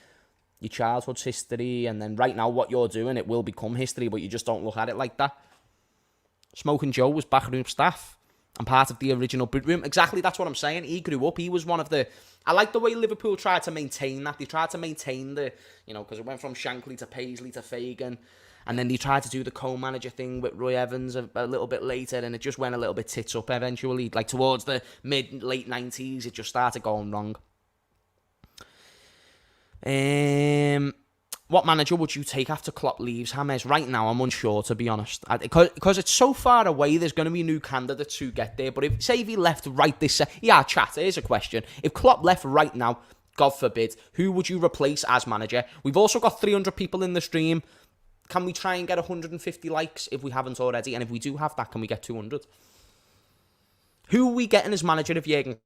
your childhood's history, and then right now what you're doing, it will become history, but you just don't look at it like that. Smoking Joe was backroom staff and part of the original boot room. Exactly, that's what I'm saying. He grew up. He was one of the... I like the way Liverpool tried to maintain that. They tried to maintain the... You know, because it went from Shankly to Paisley to Fagan. And then they tried to do the co-manager thing with Roy Evans a little bit later, and it just went a little bit tits up eventually. Like towards the late 90s, it just started going wrong. What manager would you take after Klopp leaves, James? Right now, I'm unsure, to be honest. Because it's so far away, there's going to be new candidates who get there. But if he left right this... chat, here's a question. If Klopp left right now, God forbid, who would you replace as manager? We've also got 300 people in the stream. Can we try and get 150 likes if we haven't already? And if we do have that, can we get 200? Who are we getting as manager if Jurgen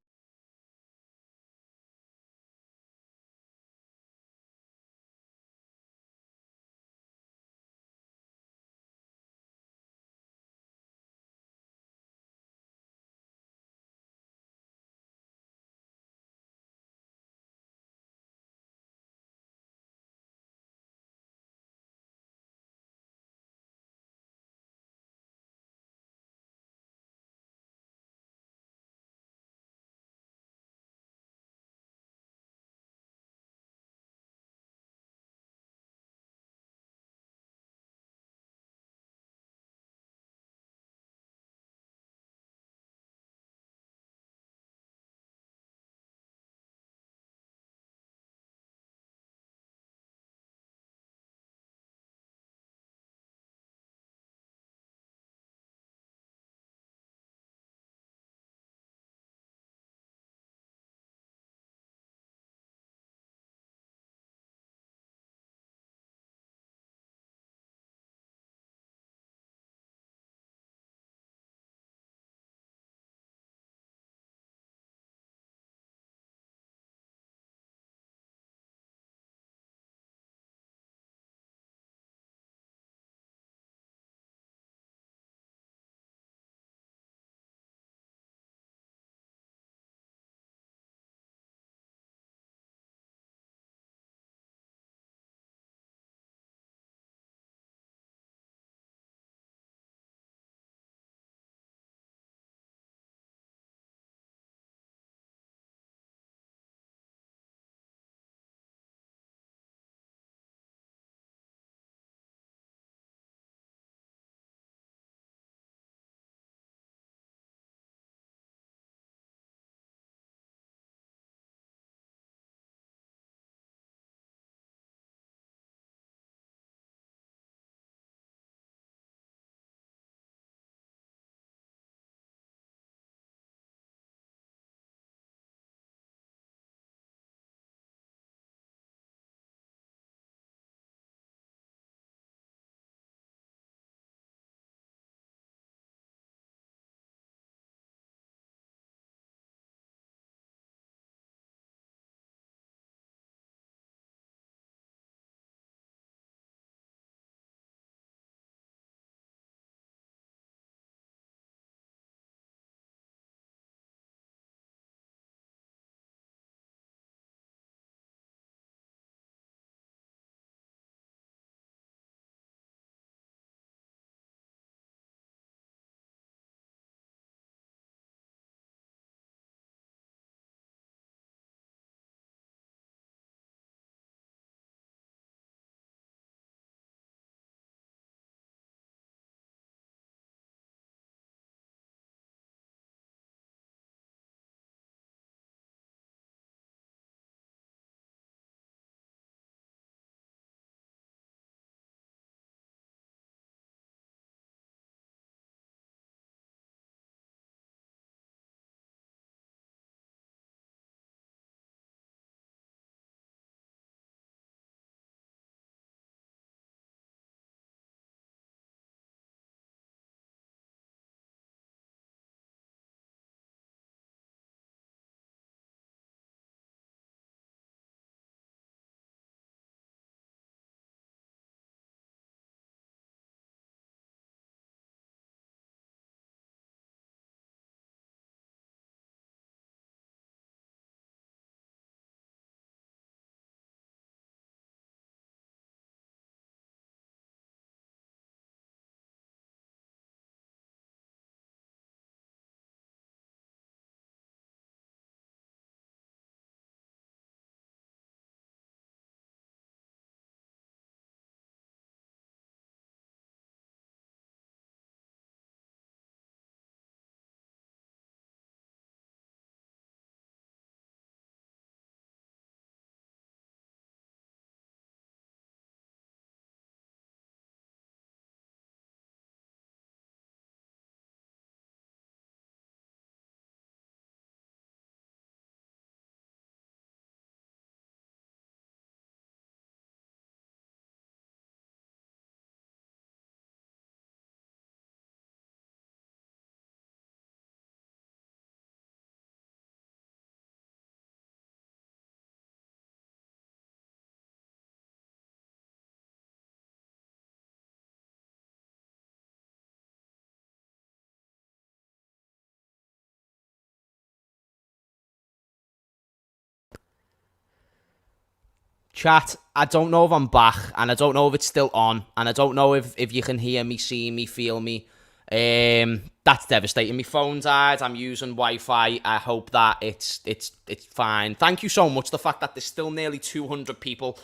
Chat, I don't know if I'm back, and I don't know if it's still on, and I don't know if you can hear me, see me, feel me. That's devastating. My phone died. I'm using Wi-Fi. I hope that it's fine. Thank you so much. The fact that there's still nearly 200 people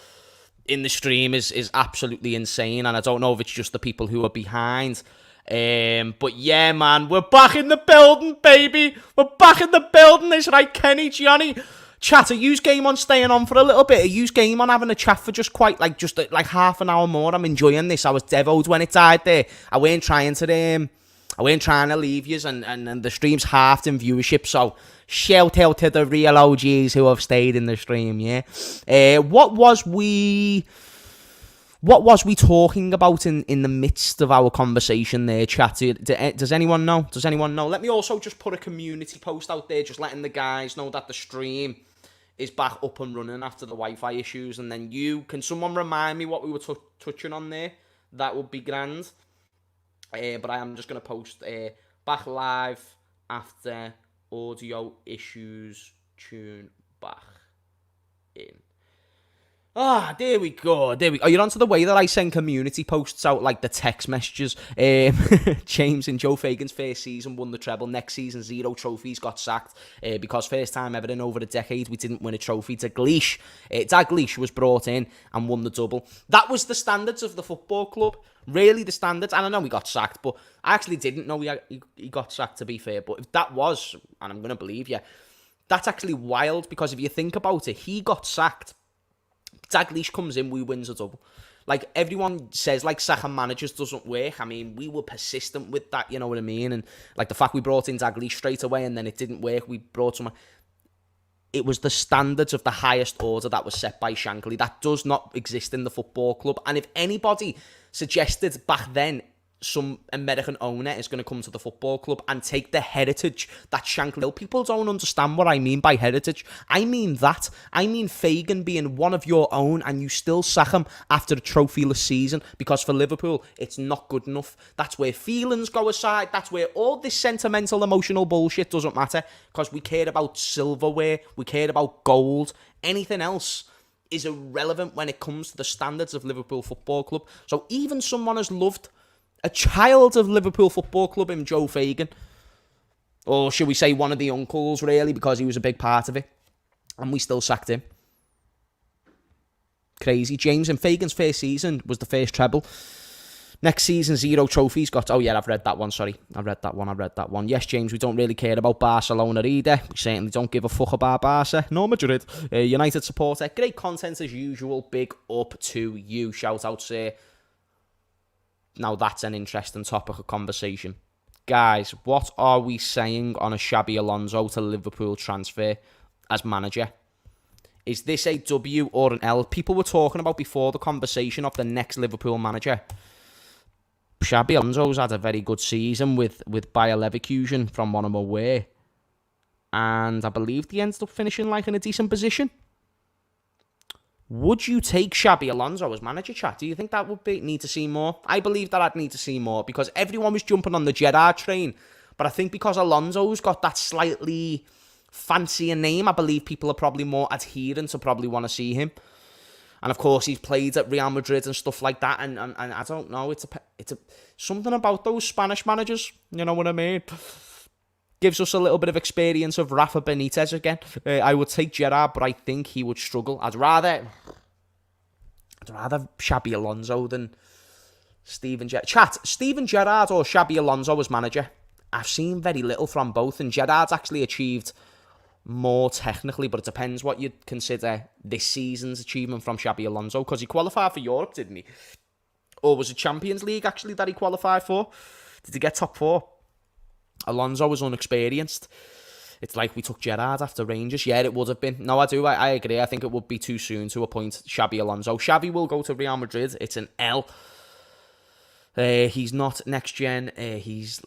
in the stream is absolutely insane, and I don't know if it's just the people who are behind. But yeah, man, we're back in the building, baby. We're back in the building. It's right, Kenny, Gianni. Chat, are you game on staying on for a little bit? Are you game on having a chat for just half an hour more? I'm enjoying this. I was devoed when it died there. I weren't trying to leave yous, and the stream's halved in viewership, so shout out to the real OGs who have stayed in the stream, yeah? What was we talking about in the midst of our conversation there, chat? Does anyone know? Let me also just put a community post out there, just letting the guys know that the stream is back up and running after the Wi-Fi issues, and then can someone remind me what we were touching on there? That would be grand. But I am just going to post back live after audio issues, tune back in. There we go. You're onto the way that I send community posts out, like the text messages. James, in Joe Fagan's first season, won the treble. Next season, 0 trophies, got sacked. Because first time ever in over a decade, we didn't win a trophy. Dalglish was brought in and won the double. That was the standards of the football club. Really, the standards. And I know he got sacked, but I actually didn't know he got sacked, to be fair. But if that was, and I'm going to believe you, that's actually wild, because if you think about it, he got sacked. Dalglish comes in, we wins a double. Like, everyone says, like, sacking managers doesn't work. I mean, we were persistent with that, you know what I mean? And, like, the fact we brought in Dalglish straight away and then it didn't work, we brought someone. It was the standards of the highest order that was set by Shankly. That does not exist in the football club. And if anybody suggested back then some American owner is going to come to the football club and take the heritage that Shankly... People don't understand what I mean by heritage. I mean that. I mean Fagan being one of your own and you still sack him after a trophyless season, because for Liverpool, it's not good enough. That's where feelings go aside. That's where all this sentimental, emotional bullshit doesn't matter, because we care about silverware. We care about gold. Anything else is irrelevant when it comes to the standards of Liverpool Football Club. So even someone as loved... a child of Liverpool Football Club in Joe Fagan, or should we say one of the uncles, really, because he was a big part of it, and we still sacked him. Crazy. James, in Fagan's first season was the first treble. Next season, 0 trophies got... Oh, yeah, I've read that one, sorry. I've read that one. Yes, James, we don't really care about Barcelona either. We certainly don't give a fuck about Barca. No, Madrid. United supporter. Great content as usual. Big up to you. Shout out, sir. Now that's an interesting topic of conversation. Guys, what are we saying on a Xabi Alonso to Liverpool transfer as manager? Is this a W or an L? People were talking about before the conversation of the next Liverpool manager. Xabi Alonso's had a very good season with Bayer Leverkusen from what I'm aware. And I believe he ended up finishing like in a decent position. Would you take Xabi Alonso as manager, chat? Do you think that would need to see more? I believe that I'd need to see more, because everyone was jumping on the Gerrard train. But I think because Alonso's got that slightly fancier name, I believe people are probably more adherent to probably want to see him. And of course, he's played at Real Madrid and stuff like that. And I don't know, it's something about those Spanish managers. You know what I mean? Gives us a little bit of experience of Rafa Benitez again. I would take Gerrard, but I think he would struggle. I'd rather Xabi Alonso than Steven Gerrard. Chat, Steven Gerrard or Xabi Alonso as manager? I've seen very little from both, and Gerrard's actually achieved more technically, but it depends what you'd consider this season's achievement from Xabi Alonso, because he qualified for Europe, didn't he? Or was it Champions League, actually, that he qualified for? Did he get top 4? Alonso was unexperienced. It's like we took Gerrard after Rangers. Yeah, it would have been. No, I do. I agree. I think it would be too soon to appoint Xabi Alonso. Xavi will go to Real Madrid. It's an L. He's not next gen. He's,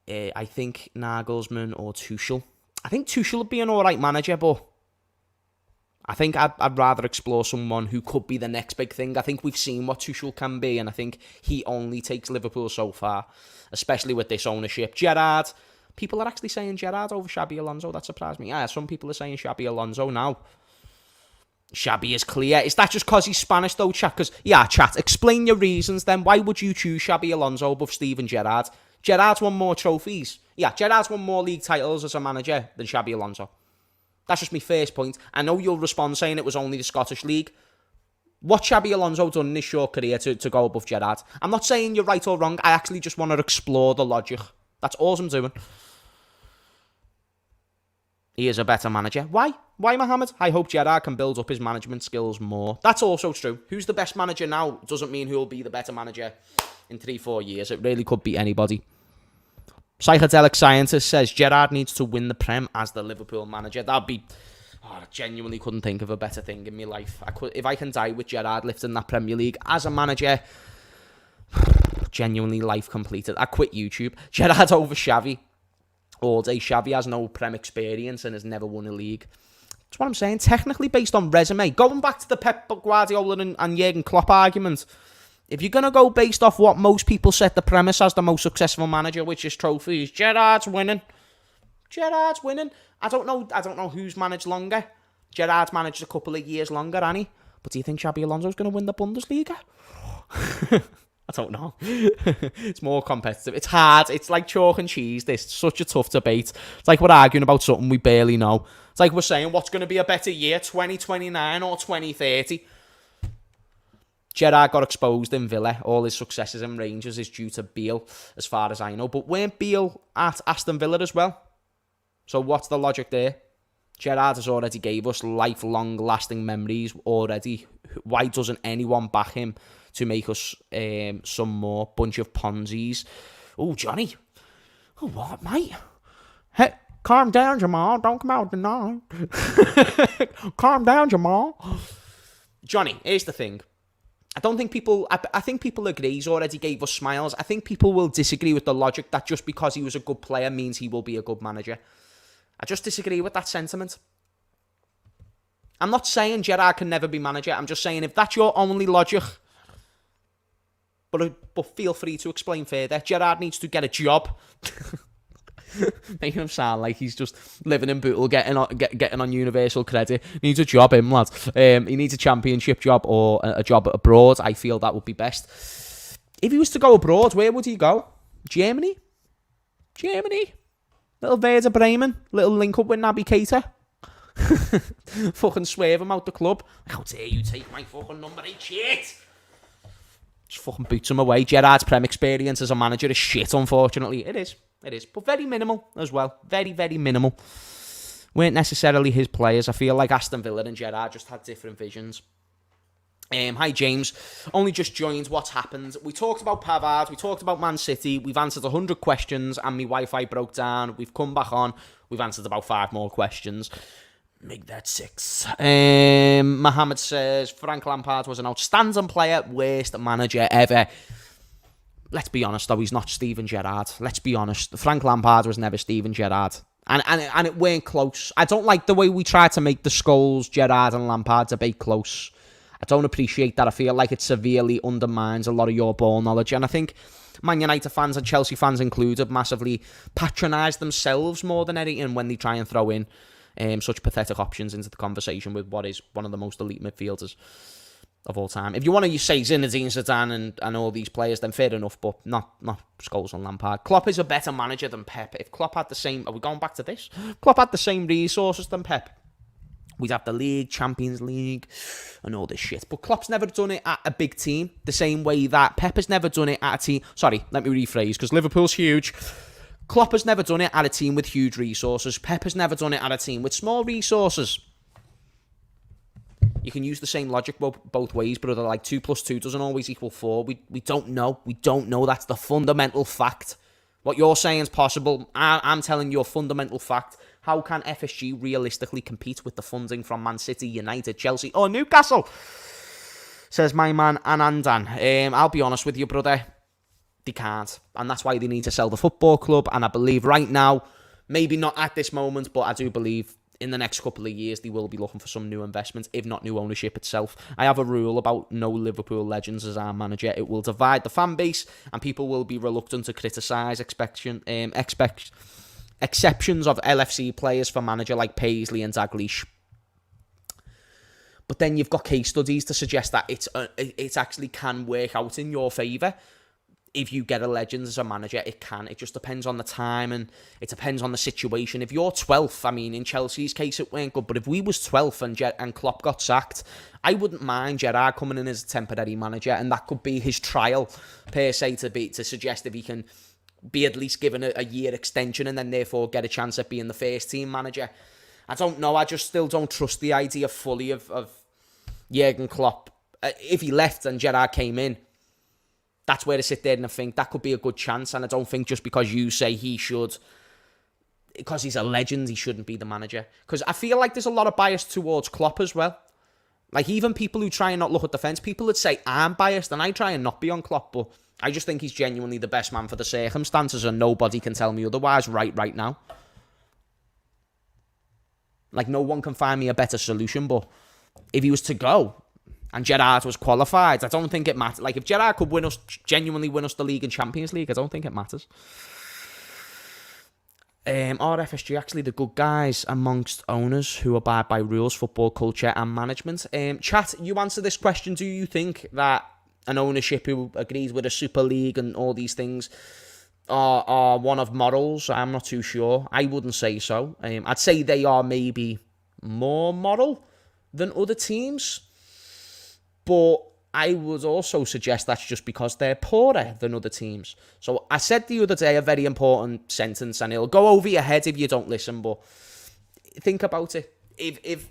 I think, Nagelsmann or Tuchel. I think Tuchel would be an alright manager, but I think I'd rather explore someone who could be the next big thing. I think we've seen what Tuchel can be, and I think he only takes Liverpool so far, especially with this ownership. Gerrard, people are actually saying Gerrard over Xabi Alonso. That surprised me. Yeah, some people are saying Xabi Alonso now. Xabi is clear. Is that just because he's Spanish though, chat? Because, yeah, chat, explain your reasons then. Why would you choose Xabi Alonso above Steven Gerrard? Gerrard's won more trophies. Yeah, Gerrard's won more league titles as a manager than Xabi Alonso. That's just my first point. I know you'll respond saying it was only the Scottish League. What Xabi Alonso done in his short career to go above Gerrard? I'm not saying you're right or wrong. I actually just want to explore the logic. That's all I'm doing. He is a better manager. Why? Why, Mohammed? I hope Gerrard can build up his management skills more. That's also true. Who's the best manager now doesn't mean who'll be the better manager in 3-4 years. It really could be anybody. Psychedelic Scientist says Gerrard needs to win the Prem as the Liverpool manager. That'd be... I genuinely couldn't think of a better thing in my life. If I can die with Gerrard lifting that Premier League as a manager, genuinely life completed. I quit YouTube. Gerrard over Xavi. All day. Xavi has no Prem experience and has never won a league. That's what I'm saying. Technically based on resume. Going back to the Pep Guardiola and Jurgen Klopp argument, if you're going to go based off what most people set the premise as the most successful manager, which is trophies, Gerrard's winning. Gerrard's winning. I don't know who's managed longer. Gerrard's managed a couple of years longer, hasn't he? But do you think Xabi Alonso's going to win the Bundesliga? I don't know. It's more competitive. It's hard. It's like chalk and cheese. This is such a tough debate. It's like we're arguing about something we barely know. It's like we're saying what's going to be a better year, 2029 or 2030. Gerrard got exposed in Villa. All his successes in Rangers is due to Beale, as far as I know. But weren't Beale at Aston Villa as well? So what's the logic there? Gerrard has already gave us lifelong lasting memories already. Why doesn't anyone back him to make us some more bunch of Ponzi's? Oh, Johnny. Oh, what, mate? Hey, calm down, Jamal. Don't come out tonight. Calm down, Jamal. Johnny, here's the thing. I don't think people... I think people agree he's already gave us smiles. I think people will disagree with the logic that just because he was a good player means he will be a good manager. I just disagree with that sentiment. I'm not saying Gerrard can never be manager. I'm just saying if that's your only logic... But feel free to explain further. Gerrard needs to get a job. Making him sound like he's just living in Bootle, getting on universal credit. He needs a job, him, lad. He needs a championship job or a job abroad. I feel that would be best. If he was to go abroad, where would he go? Germany? Little Werder Bremen? Little link up with Naby Keita? Fucking swerve him out the club. How dare you take my fucking number 8 shit? Just fucking boots him away. Gerrard's Prem experience as a manager is shit, unfortunately. It is. But very minimal as well. Very, very minimal. Weren't necessarily his players. I feel like Aston Villa and Gerrard just had different visions. Hi, James. Only just joined. What's happened? We talked about Pavard. We talked about Man City. We've answered 100 questions and my Wi-Fi broke down. We've come back on. We've answered about 5 more questions. Make that 6. Mohammed says, Frank Lampard was an outstanding player, worst manager ever. Let's be honest, though, he's not Steven Gerrard. Let's be honest. Frank Lampard was never Steven Gerrard. And it weren't close. I don't like the way we try to make the Scholes, Gerrard and Lampard debate close. I don't appreciate that. I feel like it severely undermines a lot of your ball knowledge. And I think Man United fans and Chelsea fans included massively patronise themselves more than anything when they try and throw in such pathetic options into the conversation with what is one of the most elite midfielders of all time. If you want to say Zinedine Zidane and all these players, then fair enough, but not Scholes and Lampard. Klopp is a better manager than Pep. If Klopp had the same... Are we going back to this? Klopp had the same resources than Pep. We'd have the league, Champions League, and all this shit. But Klopp's never done it at a big team, the same way that Pep has never done it at a team... Sorry, let me rephrase, because Liverpool's huge. Klopp has never done it at a team with huge resources. Pep has never done it at a team with small resources. You can use the same logic both ways, but they're like 2 + 2 doesn't always equal 4. We don't know. We don't know. That's the fundamental fact. What you're saying is possible. I'm telling you a fundamental fact. How can FSG realistically compete with the funding from Man City, United, Chelsea, or Newcastle? Says my man Anandan. I'll be honest with you, brother. They can't. And that's why they need to sell the football club. And I believe right now, maybe not at this moment, but I do believe in the next couple of years, they will be looking for some new investments, if not new ownership itself. I have a rule about no Liverpool legends as our manager. It will divide the fan base, and people will be reluctant to criticise exceptions of LFC players for manager like Paisley and Dalglish. But then you've got case studies to suggest that it actually can work out in your favour. If you get a legend as a manager, it can. It just depends on the time and it depends on the situation. If you're 12th, I mean, in Chelsea's case, it weren't good. But if we was 12th and Klopp got sacked, I wouldn't mind Gerrard coming in as a temporary manager, and that could be his trial, per se, to suggest if he can be at least given a year extension and then therefore get a chance at being the first team manager. I don't know. I just still don't trust the idea fully of Jurgen Klopp. If he left and Gerrard came in, that's where to sit there and I think that could be a good chance. And I don't think just because you say he should, because he's a legend, he shouldn't be the manager. Because I feel like there's a lot of bias towards Klopp as well. Like, even people who try and not look at the fence, people that say I'm biased, and I try and not be on Klopp, but I just think he's genuinely the best man for the circumstances, and nobody can tell me otherwise right now. Like, no one can find me a better solution, but if he was to go and Gerrard was qualified, I don't think it matters. Like, if Gerrard could genuinely win us the league and Champions League, I don't think it matters. Are FSG actually the good guys amongst owners who abide by rules, football culture and management? Chat, you answer this question. Do you think that an ownership who agrees with a Super League and all these things are one of morals? I'm not too sure. I wouldn't say so. I'd say they are maybe more moral than other teams, but I would also suggest that's just because they're poorer than other teams. So I said the other day a very important sentence, and it'll go over your head if you don't listen, but think about it. If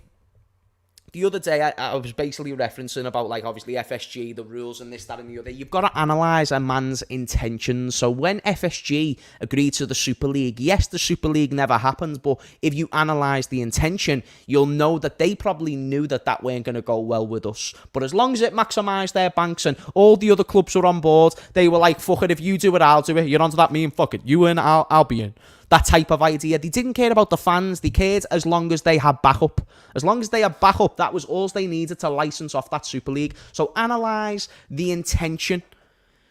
the other day I was basically referencing about, like, obviously FSG, the rules and this, that and the other. You've got to analyse a man's intentions. So when FSG agreed to the Super League, yes, the Super League never happened, but if you analyse the intention, you'll know that they probably knew that weren't going to go well with us. But as long as it maximised their banks and all the other clubs were on board, they were like, fuck it, if you do it, I'll do it. You're onto that meme, fuck it. You in, I'll be in. That type of idea. They didn't care about the fans. They cared as long as they had backup. As long as they had backup, that was all they needed to license off that Super League. So analyse the intention.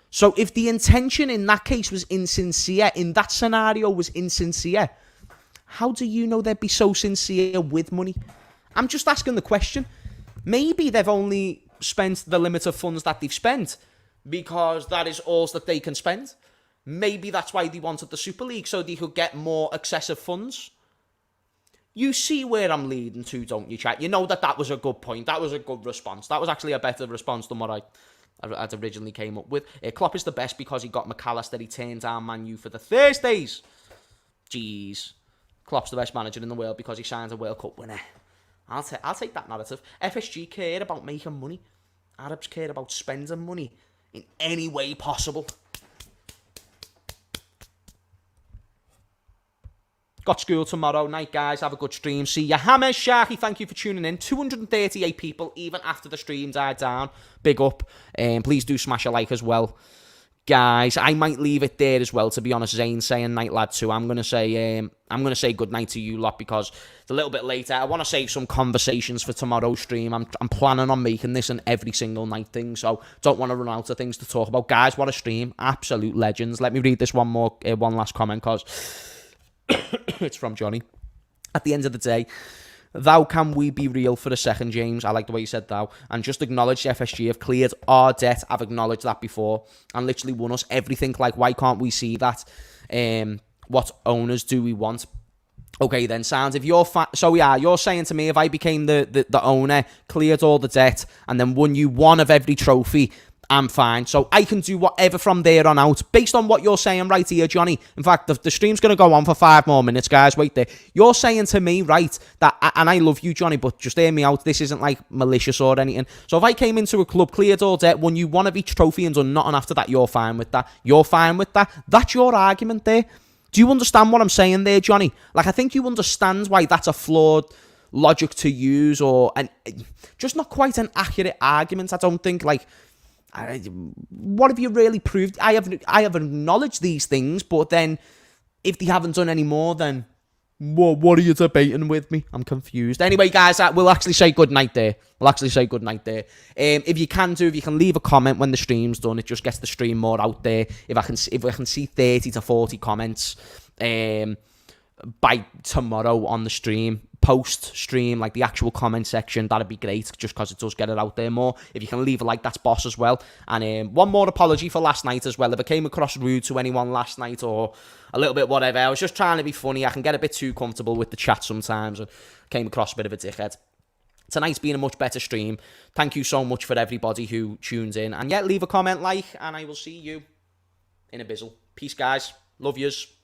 So if the intention in that case was insincere, in that scenario was insincere, how do you know they'd be so sincere with money? I'm just asking the question. Maybe they've only spent the limit of funds that they've spent because that is all that they can spend. Maybe that's why they wanted the Super League, so they could get more excessive funds. You see where I'm leading to, don't you, chat? You know that was a good point. That was a good response. That was actually a better response than what I'd originally came up with. Klopp is the best because he got McAllister. He turned down Man U for the Thursdays. Jeez. Klopp's the best manager in the world because he signs a World Cup winner. I'll take that narrative. FSG cared about making money. Arabs cared about spending money in any way possible. Got school tomorrow night, guys. Have a good stream. See ya. Hammer Sharky, thank you for tuning in. 238 people, even after the stream died down. Big up. Please do smash a like as well. Guys, I might leave it there as well, to be honest. Zane's saying night, lad, too. I'm gonna say good night to you lot because it's a little bit later. I want to save some conversations for tomorrow's stream. I'm planning on making this an every single night thing, so don't want to run out of things to talk about. Guys, what a stream. Absolute legends. Let me read this one last comment, because it's from Johnny. At the end of the day, thou can we be real for a second, James? I like the way you said thou. And just acknowledge the FSG have cleared our debt. I've acknowledged that before. And literally won us everything. Like, why can't we see that? What owners do we want? Okay, then, sounds. If you're so yeah, you're saying to me, if I became the owner, cleared all the debt, and then won you one of every trophy, I'm fine. So I can do whatever from there on out, based on what you're saying right here, Johnny. In fact, the stream's going to go on for 5 more minutes, guys. Wait there. You're saying to me, right, that, and I love you, Johnny, but just hear me out. This isn't like malicious or anything. So if I came into a club, cleared all debt, won you one of each trophy and done nothing after that, you're fine with that. You're fine with that. That's your argument there. Do you understand what I'm saying there, Johnny? Like, I think you understand why that's a flawed logic to use, or just not quite an accurate argument, I don't think. Like, what have you really proved? I have acknowledged these things, but then if they haven't done any more, then what are you debating with me? I'm confused. Anyway, guys, we'll actually say good night there. If you can leave a comment when the stream's done, it just gets the stream more out there. If I can see 30 to 40 comments by tomorrow on the stream, post-stream, like the actual comment section, that'd be great, just because it does get it out there more. If you can leave a like, that's boss as well. And one more apology for last night as well. If I came across rude to anyone last night or a little bit whatever, I was just trying to be funny. I can get a bit too comfortable with the chat sometimes and came across a bit of a dickhead. Tonight's been a much better stream. Thank you so much for everybody who tunes in. And yeah, leave a comment, like, and I will see you in a bizzle. Peace, guys. Love yous.